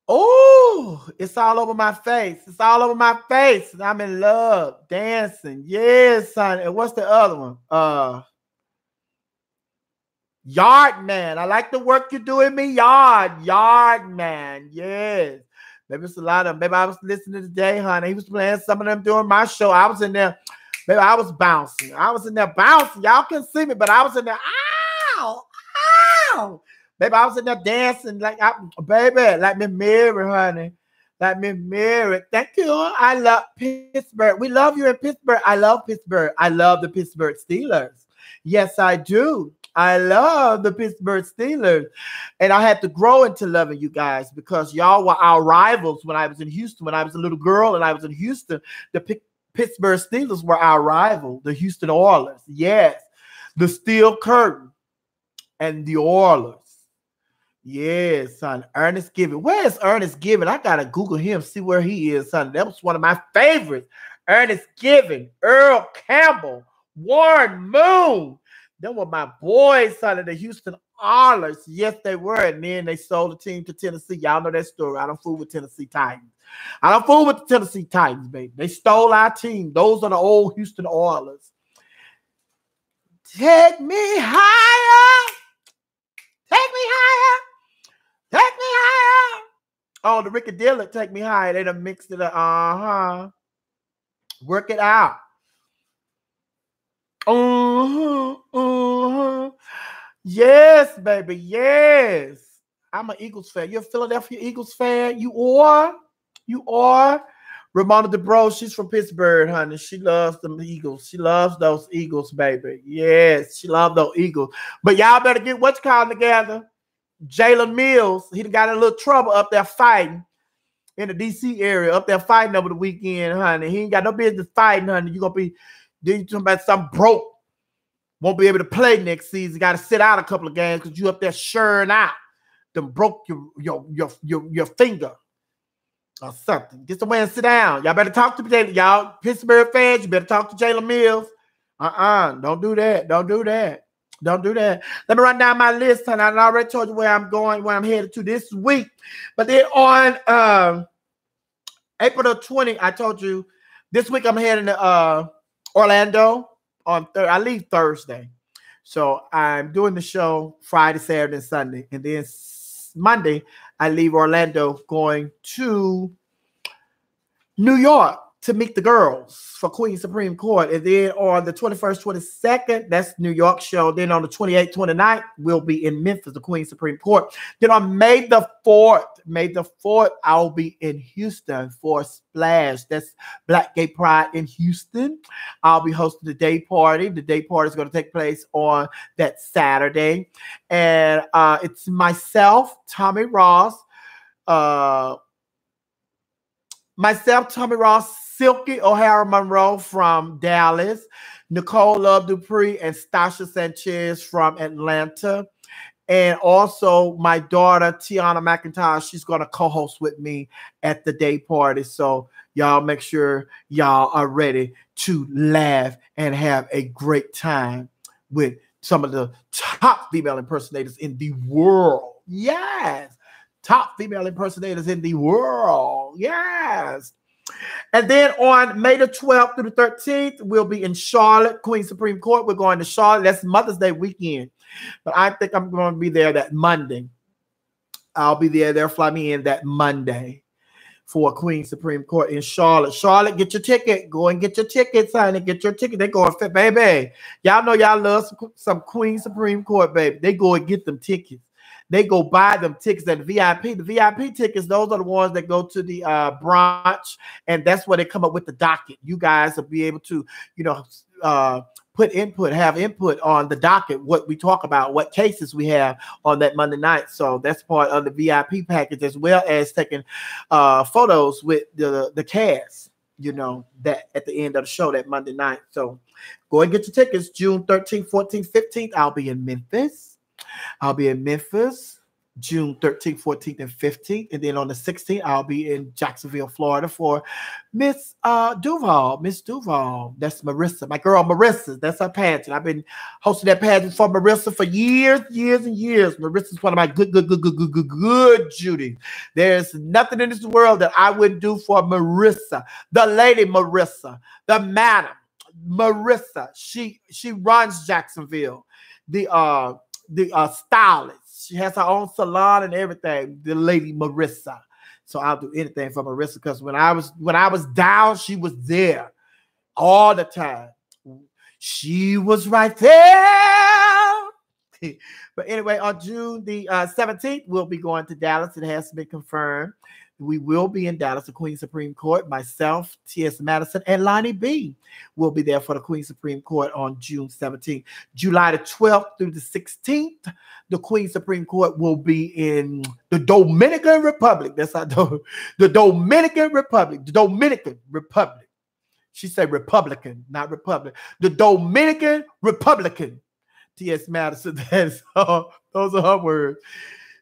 Oh, it's all over my face. It's all over my face. I'm in love. Dancing. Yes, son. And what's the other one? Yard Man. I like the work you do in me. Yard Man. Yes. Maybe it's a lot of them. Maybe I was listening today, honey. He was playing some of them during my show. I was in there. Maybe I was bouncing. I was in there bouncing. Y'all can see me, but I was in there. Ow! Ow! Baby, I was in there dancing baby, like me Mary, honey. Like me Mary. Thank you. I love Pittsburgh. We love you in Pittsburgh. I love Pittsburgh. I love the Pittsburgh Steelers. Yes, I do. I love the Pittsburgh Steelers. And I had to grow into loving you guys because y'all were our rivals when I was in Houston. When I was a little girl and I was in Houston, the Pittsburgh Steelers were our rival, the Houston Oilers. Yes. The Steel Curtain and the Oilers. Yes, son. Ernest Giving. Where is Ernest Giving? I gotta Google him, see where he is, son. That was one of my favorites. Ernest Giving, Earl Campbell, Warren Moon. Them were my boys, son, of the Houston Oilers. Yes, they were. And then they sold the team to Tennessee. Y'all know that story. I don't fool with Tennessee Titans. I don't fool with the Tennessee Titans, baby. They stole our team. Those are the old Houston Oilers. Take me higher. Take me higher. Take me higher. Oh, the Ricky Dillard, Take Me Higher. They done mixed it up. Work it out. Yes, baby. Yes. I'm an Eagles fan. You're a Philadelphia Eagles fan? You are? Ramona DeBro, she's from Pittsburgh, honey. She loves them Eagles. She loves those Eagles, baby. Yes, she loves those Eagles. But y'all better get what's called together. Jalen Mills, he got in a little trouble up there fighting in the D.C. area, up there fighting over the weekend, honey. He ain't got no business fighting, honey. You're going to be, then you talking about something broke. Won't be able to play next season. Got to sit out a couple of games because you up there sharing out. Them broke your finger or something. Get somewhere and sit down. Y'all better talk to Jalen. Y'all Pittsburgh fans, you better talk to Jalen Mills. Don't do that. Don't do that. Don't do that. Let me run down my list, and I already told you where I'm going, where I'm headed to this week. But then on April the 20th, I told you this week I'm heading to Orlando. I leave Thursday. So I'm doing the show Friday, Saturday, and Sunday. And then Monday, I leave Orlando going to New York to meet the girls for Queen Supreme Court. And then on the 21st, 22nd, that's New York show. Then on the 28th, 29th, we'll be in Memphis, the Queen Supreme Court. Then on May the 4th, I'll be in Houston for Splash. That's Black Gay Pride in Houston. I'll be hosting the day party. The day party is going to take place on that Saturday. And it's myself, Tommy Ross, Silky O'Hara Monroe from Dallas, Nicole Love Dupree, and Stasha Sanchez from Atlanta. And also my daughter, Tiana McIntyre, she's going to co-host with me at the day party. So y'all make sure y'all are ready to laugh and have a great time with some of the top female impersonators in the world. Yes. Top female impersonators in the world. Yes. And then on May the 12th through the 13th, we'll be in Charlotte, Queen Supreme Court. We're going to Charlotte. That's Mother's Day weekend. But I think I'm going to be there that Monday. I'll be there. They'll fly me in that Monday for Queen Supreme Court in Charlotte. Charlotte, get your ticket. Go and get your tickets, honey. Get your ticket. They going fit, baby. Y'all know y'all love some Queen Supreme Court, baby. They go and get them tickets. They go buy them tickets at the VIP. The VIP tickets, those are the ones that go to the brunch, and that's where they come up with the docket. You guys will be able to, have input on the docket, what we talk about, what cases we have on that Monday night. So that's part of the VIP package, as well as taking photos with the cast, that at the end of the show that Monday night. So go and get your tickets. June 13th, 14th, 15th, I'll be in Memphis. I'll be in Memphis June 13th, 14th, and 15th. And then on the 16th, I'll be in Jacksonville, Florida for Miss Duval. Miss Duval. That's Marissa, my girl Marissa. That's her pageant. I've been hosting that pageant for Marissa for years, years, and years. Marissa's one of my good Judy. There's nothing in this world that I wouldn't do for Marissa, the lady Marissa, the madam Marissa. She runs Jacksonville. The stylist. She has her own salon and everything. The lady Marissa. So I'll do anything for Marissa because when I was down, she was there all the time. She was right there. But anyway, on June the 17th, we'll be going to Dallas. It has been confirmed. We will be in Dallas, the Queen Supreme Court. Myself, T.S. Madison, and Lonnie B will be there for the Queen Supreme Court on June 17th. July the 12th through the 16th, the Queen Supreme Court will be in the Dominican Republic. That's how the Dominican Republic. The Dominican Republic. She said Republican, not Republic. The Dominican Republican. T.S. Madison. Those are her words.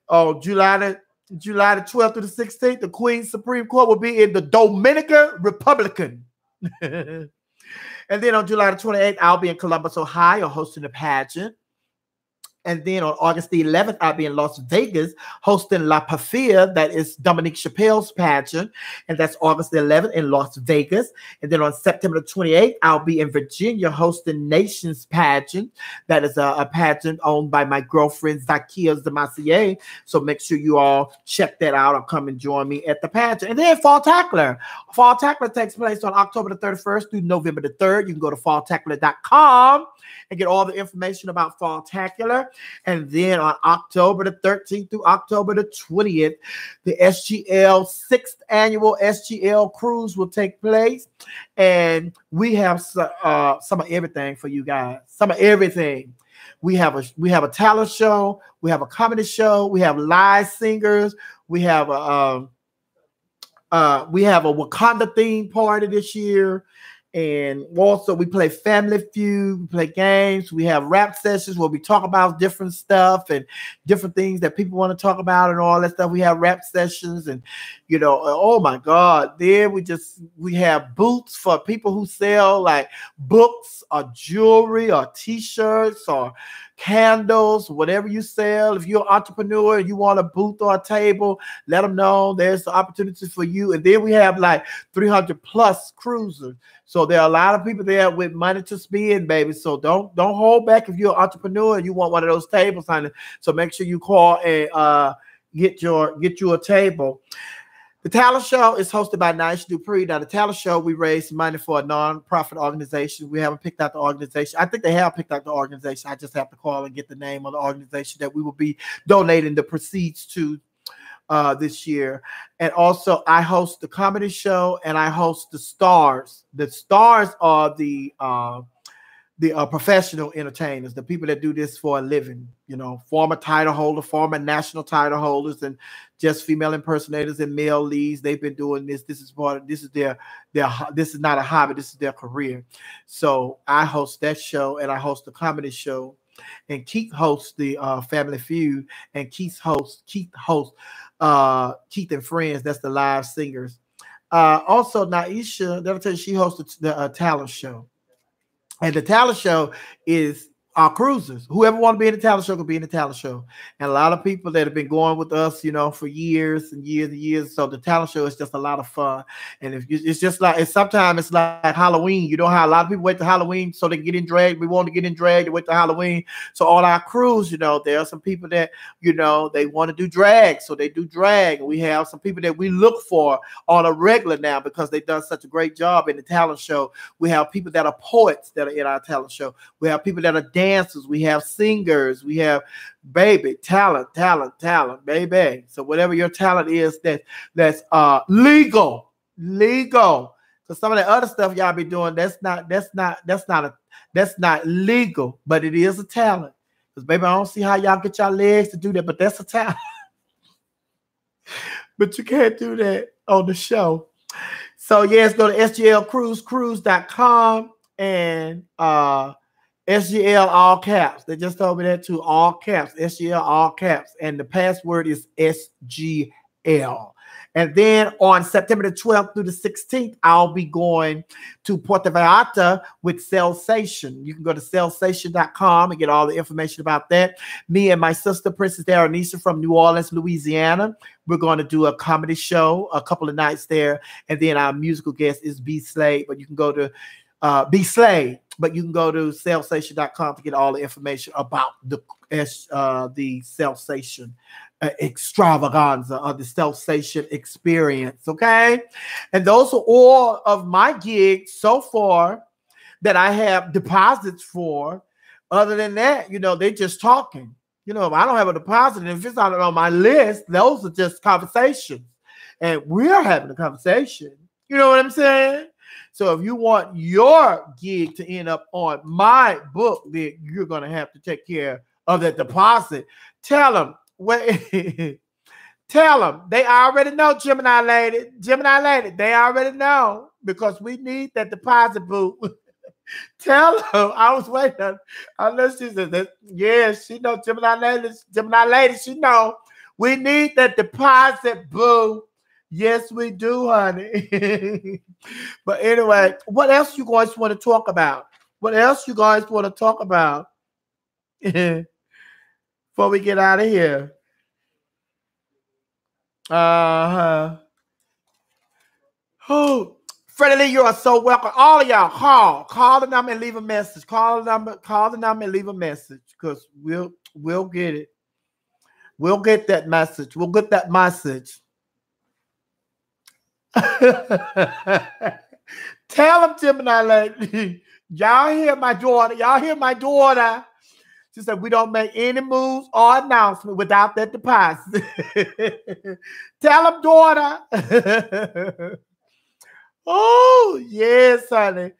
Oh, July the 12th through the 16th, the Queen Supreme Court will be in the Dominican Republican. And then on July the 28th, I'll be in Columbus, Ohio, hosting a pageant. And then on August the 11th, I'll be in Las Vegas hosting La Pafia. That is Dominique Chappelle's pageant. And that's August the 11th in Las Vegas. And then on September the 28th, I'll be in Virginia hosting Nations pageant. That is a pageant owned by my girlfriend, Zakia Zamassier. So make sure you all check that out or come and join me at the pageant. And then Fall Tackler. Fall Tackler takes place on October the 31st through November the 3rd. You can go to falltackler.com and get all the information about Fall Tackler. And then on October the 13th through October the 20th, the SGL 6th annual SGL cruise will take place. And we have some of everything for you guys. Some of everything. We have a talent show. We have a comedy show. We have live singers. We have a Wakanda theme party this year. And also we play Family Feud, we play games, we have rap sessions where we talk about different stuff and different things that people want to talk about and all that stuff. We have rap sessions and, oh my God, there we have booths for people who sell like books or jewelry or t-shirts or candles, whatever you sell. If you're an entrepreneur and you want a booth or a table, let them know there's the opportunity for you. And then we have like 300 plus cruisers. So there are a lot of people there with money to spend, baby. So don't hold back if you're an entrepreneur and you want one of those tables, honey. So make sure you call and get you a table. The talent show is hosted by Nice Dupree. Now, the talent show, we raise money for a non-profit organization. We haven't picked out the organization. I think they have picked out the organization. I just have to call and get the name of the organization that we will be donating the proceeds to this year. And also, I host the comedy show and I host the stars. The stars are the professional entertainers, the people that do this for a living, former title holder, former national title holders, and just female impersonators and male leads. They've been doing this. This is not a hobby. This is their career. So I host that show and I host the comedy show, and Keith hosts the Family Feud, and Keith hosts Keith and Friends. That's the live singers. Also, Naisha, that'll tell you she hosts the talent show. And the talent show is our cruisers. Whoever want to be in the talent show can be in the talent show. And a lot of people that have been going with us, for years and years and years. So the talent show is just a lot of fun. And it's just like, sometimes it's like Halloween. You know how a lot of people wait to Halloween so they can get in drag. We want to get in drag to wait to Halloween. So all our crews, there are some people that, they want to do drag. So they do drag. And we have some people that we look for on a regular now because they've done such a great job in the talent show. We have people that are poets that are in our talent show. We have people that are dancers, we have singers, we have talent, baby. So whatever your talent is, that's legal. So some of the other stuff y'all be doing, that's not legal, but it is a talent. Because baby, I don't see how y'all get your legs to do that, but that's a talent. But you can't do that on the show. So yes, go to SGLcruise.com and SGL all caps. They just told me that too. All caps. SGL all caps. And the password is SGL. And then on September the 12th through the 16th, I'll be going to Puerto Vallarta with Sensation. You can go to sensation.com and get all the information about that. Me and my sister, Princess Daranisa from New Orleans, Louisiana, we're going to do a comedy show a couple of nights there. And then our musical guest is B. Slade, but you can go to B. Slade, but you can go to sensation.com to get all the information about the Sensation extravaganza of the Sensation experience. Okay. And those are all of my gigs so far that I have deposits for. Other than that, you know, they just talking. You know, if I don't have a deposit, and if it's not on my list, those are just conversations. And we're having a conversation. You know what I'm saying? So if you want your gig to end up on my book, then you're going to have to take care of that deposit. Tell them. Tell them. They already know, Gemini lady. Gemini lady, they already know because we need that deposit, boo. Tell them. I was waiting. Unless she said that. Yeah, she know, Gemini lady, she know. We need that deposit, boo. Yes, we do, honey. But anyway, what else you guys want to talk about? What else you guys want to talk about before we get out of here? Oh, Freddie Lee, you are so welcome. All of y'all, call the number and leave a message. Call the number and leave a message because we'll get it. We'll get that message. We'll get that message. Tell them, Gemini lady. Y'all hear my daughter. Y'all hear my daughter. She said, we don't make any moves or announcement without that deposit. Tell them, daughter. Oh, yes, honey.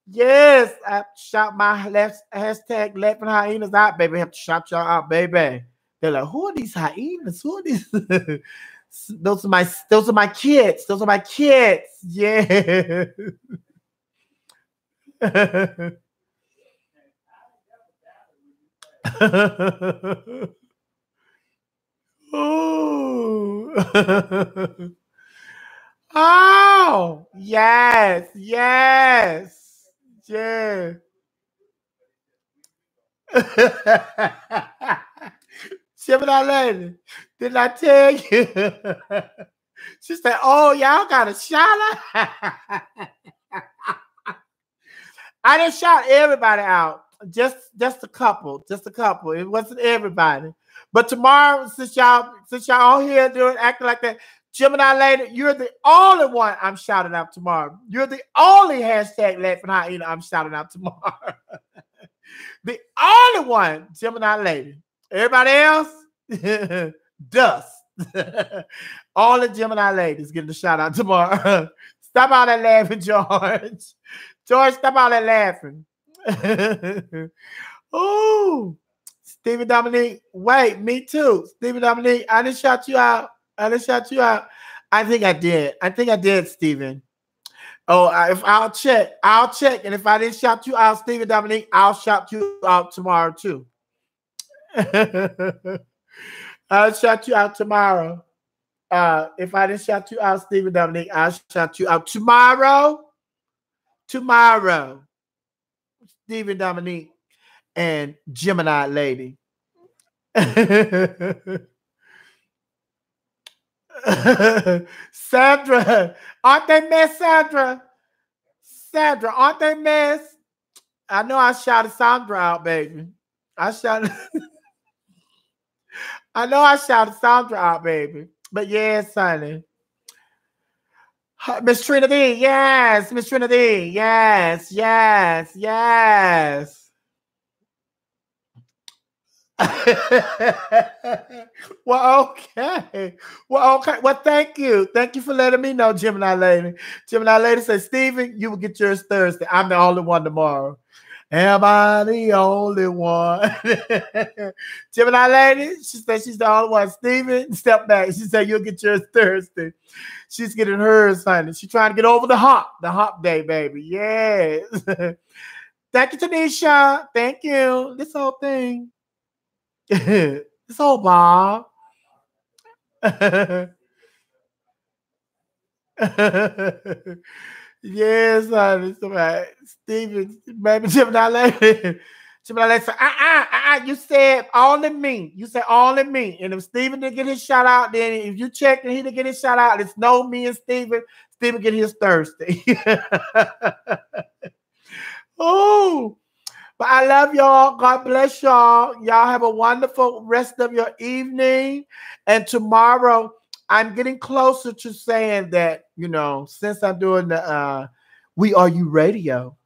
Yes. I have to shout my hashtag laughing hyenas out, baby. I have to shout y'all out, baby. They're like, who are these hyenas? Who are these? Those are my kids. Those are my kids. Yeah. Oh. Oh, yes, yes, yeah. Gemini lady, did I tell you? She said, oh, y'all got a shout out. I didn't shout everybody out. Just a couple. It wasn't everybody. But tomorrow, since y'all all here doing acting like that, Gemini lady, you're the only one I'm shouting out tomorrow. You're the only hashtag laughing hyena I'm shouting out tomorrow. The only one, Gemini lady. Everybody else, dust. All the Gemini ladies getting a shout out tomorrow. Stop all that laughing, George. George, stop all that laughing. Oh, Stephen Dominique. Wait, me too. Stephen Dominique, I didn't shout you out. I think I did, Stephen. Oh, I'll check. And if I didn't shout you out, Stephen Dominique, I'll shout you out tomorrow too. I'll shout you out tomorrow. If I didn't shout you out, Stephen Dominique, I'll shout you out tomorrow. Tomorrow. Stephen Dominique and Gemini lady. Sandra, aren't they mess, Sandra? Sandra, aren't they mess? I know I shouted Sandra out, baby. I know I shouted Sandra out, baby. But yes, honey. Miss Trinity, yes. Miss Trinity, yes. Well, okay. Well, thank you. Thank you for letting me know, Gemini lady. Gemini lady says, Stephen, you will get yours Thursday. I'm the only one tomorrow. Am I the only one? Gemini lady, she said she's the only one. Stephen, step back. She said you'll get yours Thursday. She's getting hers, honey. She's trying to get over the hump day, baby. Yes. Thank you, Tanisha. Thank you. This whole thing. This whole Bob. Yes, honey. Somebody, Steven, baby, Gemini lady. Gemini lady said, you said only me. You said only me. And if Steven didn't get his shout out, then if you check and he didn't get his shout out, it's no me and Steven. Steven get his Thursday. Oh, but I love y'all. God bless y'all. Y'all have a wonderful rest of your evening. And tomorrow, I'm getting closer to saying that, since I'm doing the We Are You Radio,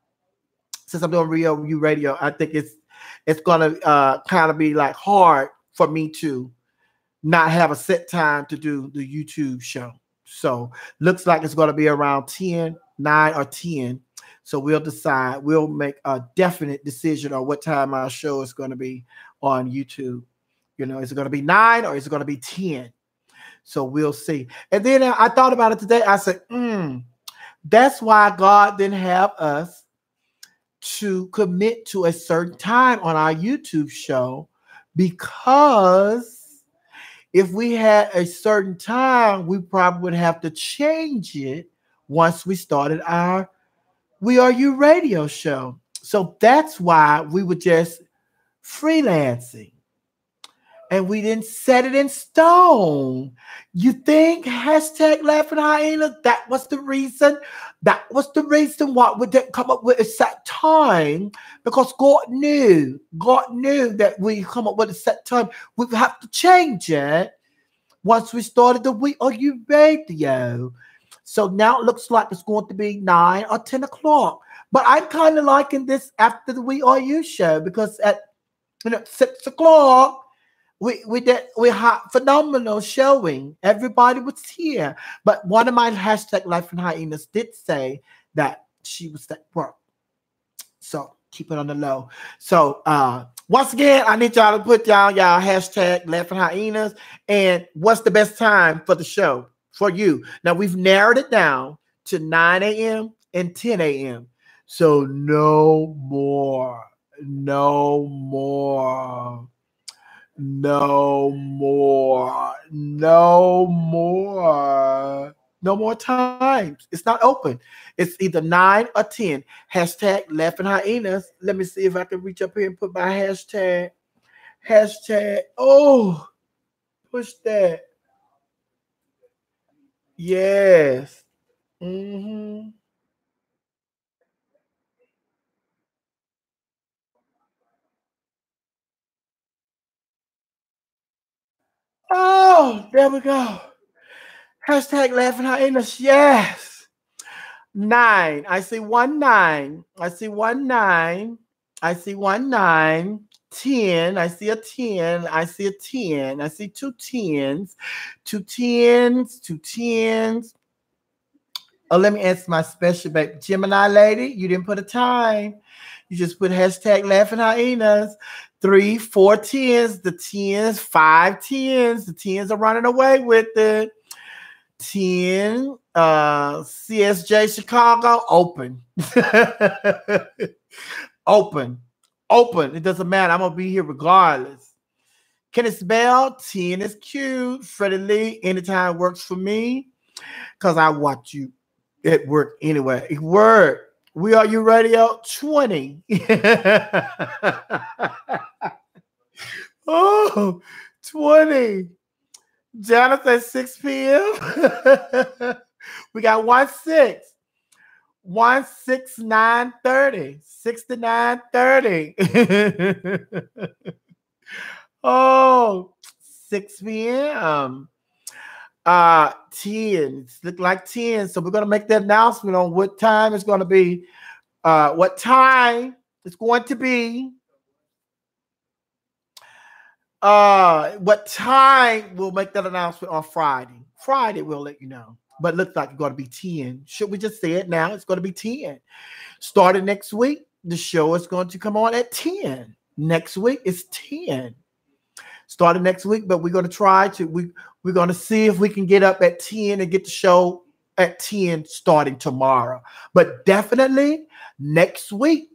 I think it's gonna kind of be like hard for me to not have a set time to do the YouTube show. So looks like it's gonna be around 10, 9 or 10. So we'll decide. We'll make a definite decision on what time our show is going to be on YouTube. Is it going to be 9 or is it going to be 10? So we'll see. And then I thought about it today. I said, that's why God didn't have us to commit to a certain time on our YouTube show, because if we had a certain time, we probably would have to change it once we started our We Are You radio show. So that's why we were just freelancing. And we didn't set it in stone. You think hashtag laughing hyena? That was the reason. That was the reason why we didn't come up with a set time. Because God knew that we come up with a set time. We would have to change it once we started the We Are You radio. So now it looks like it's going to be 9 or 10 o'clock. But I'm kind of liking this after the We Are You show, because at 6 o'clock, we had phenomenal showing. Everybody was here. But one of my hashtag Life and Hyenas did say that she was at work. So keep it on the low. So once again, I need y'all to put y'all hashtag Life and Hyenas and what's the best time for the show for you. Now we've narrowed it down to 9 a.m. and 10 a.m. So no more times. It's not open. It's either 9 or 10. Hashtag Laughing Hyenas. Let me see if I can reach up here and put my hashtag. Oh, push that. Yes. Mm-hmm. Oh, there we go. Hashtag Laughing Hyenas. Yes. 9. I see 1 9. I see 1 9. I see 1 9. 10. I see a 10. I see a 10. I see 2 10s. 2 10s. 2 10s. Oh, let me ask my special baby Gemini lady. You didn't put a time. You just put hashtag Laughing Hyenas. 3, 4 10s. The 10s, 5 10s. The 10s are running away with it. 10, CSJ Chicago, open. Open. It doesn't matter. I'm going to be here regardless. Kenneth Bell, 10 is cute. Freddie Lee, anytime works for me, because I watch you at work anyway. It worked. We Are You Radio, 20. Oh, 20. Jonathan, 6 p.m. We got 1 6. 1 6 9 30. 6 to 9 30. Oh, 6 p.m. 10. Look like 10. So we're gonna make that announcement on what time it's gonna be. What time it's going to be. What time we'll make that announcement on Friday. Friday we'll let you know. But it looks like it's going to be 10. Should we just say it now? It's going to be 10. Starting next week, the show is going to come on at 10. Next week it's 10. Starting next week, but we're going to try to we're going to see if we can get up at 10 and get the show at 10 starting tomorrow. But definitely next week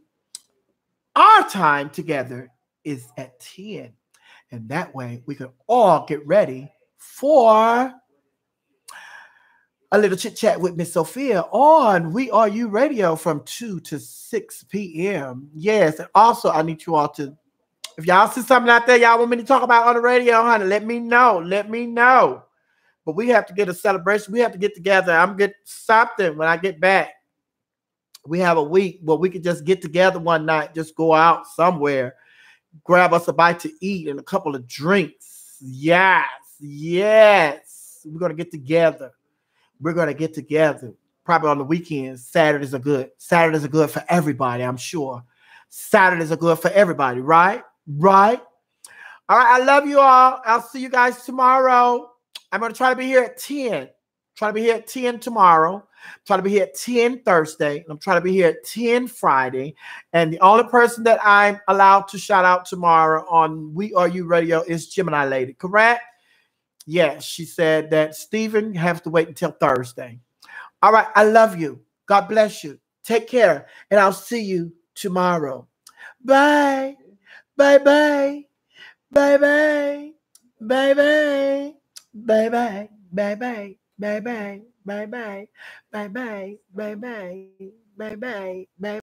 our time together is at 10. And that way we can all get ready for a little chit chat with Miss Sophia on We Are You Radio from 2 to 6 p.m. Yes. And also, I need you all to, if y'all see something out there y'all want me to talk about on the radio, honey, let me know. Let me know. But we have to get a celebration. We have to get together. I'm get something when I get back. We have a week where we could just get together one night, just go out somewhere, grab us a bite to eat and a couple of drinks. Yes, yes. We're going to get together. We're going to get together probably on the weekends. Saturdays are good. Saturdays are good for everybody, I'm sure. Saturdays are good for everybody, right? Right? All right, I love you all. I'll see you guys tomorrow. I'm going to try to be here at 10. Try to be here at 10 tomorrow. Try to be here at 10 Thursday. I'm trying to be here at 10 Friday. And the only person that I'm allowed to shout out tomorrow on We Are You Radio is Gemini Lady, correct? Yes, she said that Stephen has to wait until Thursday. All right, I love you. God bless you. Take care. And I'll see you tomorrow. Bye. Bye-bye. Bye-bye. Bye-bye. Bye-bye. Bye-bye. Bye-bye. Bye-bye. Bye-bye. Bye-bye. Bye-bye. Bye-bye.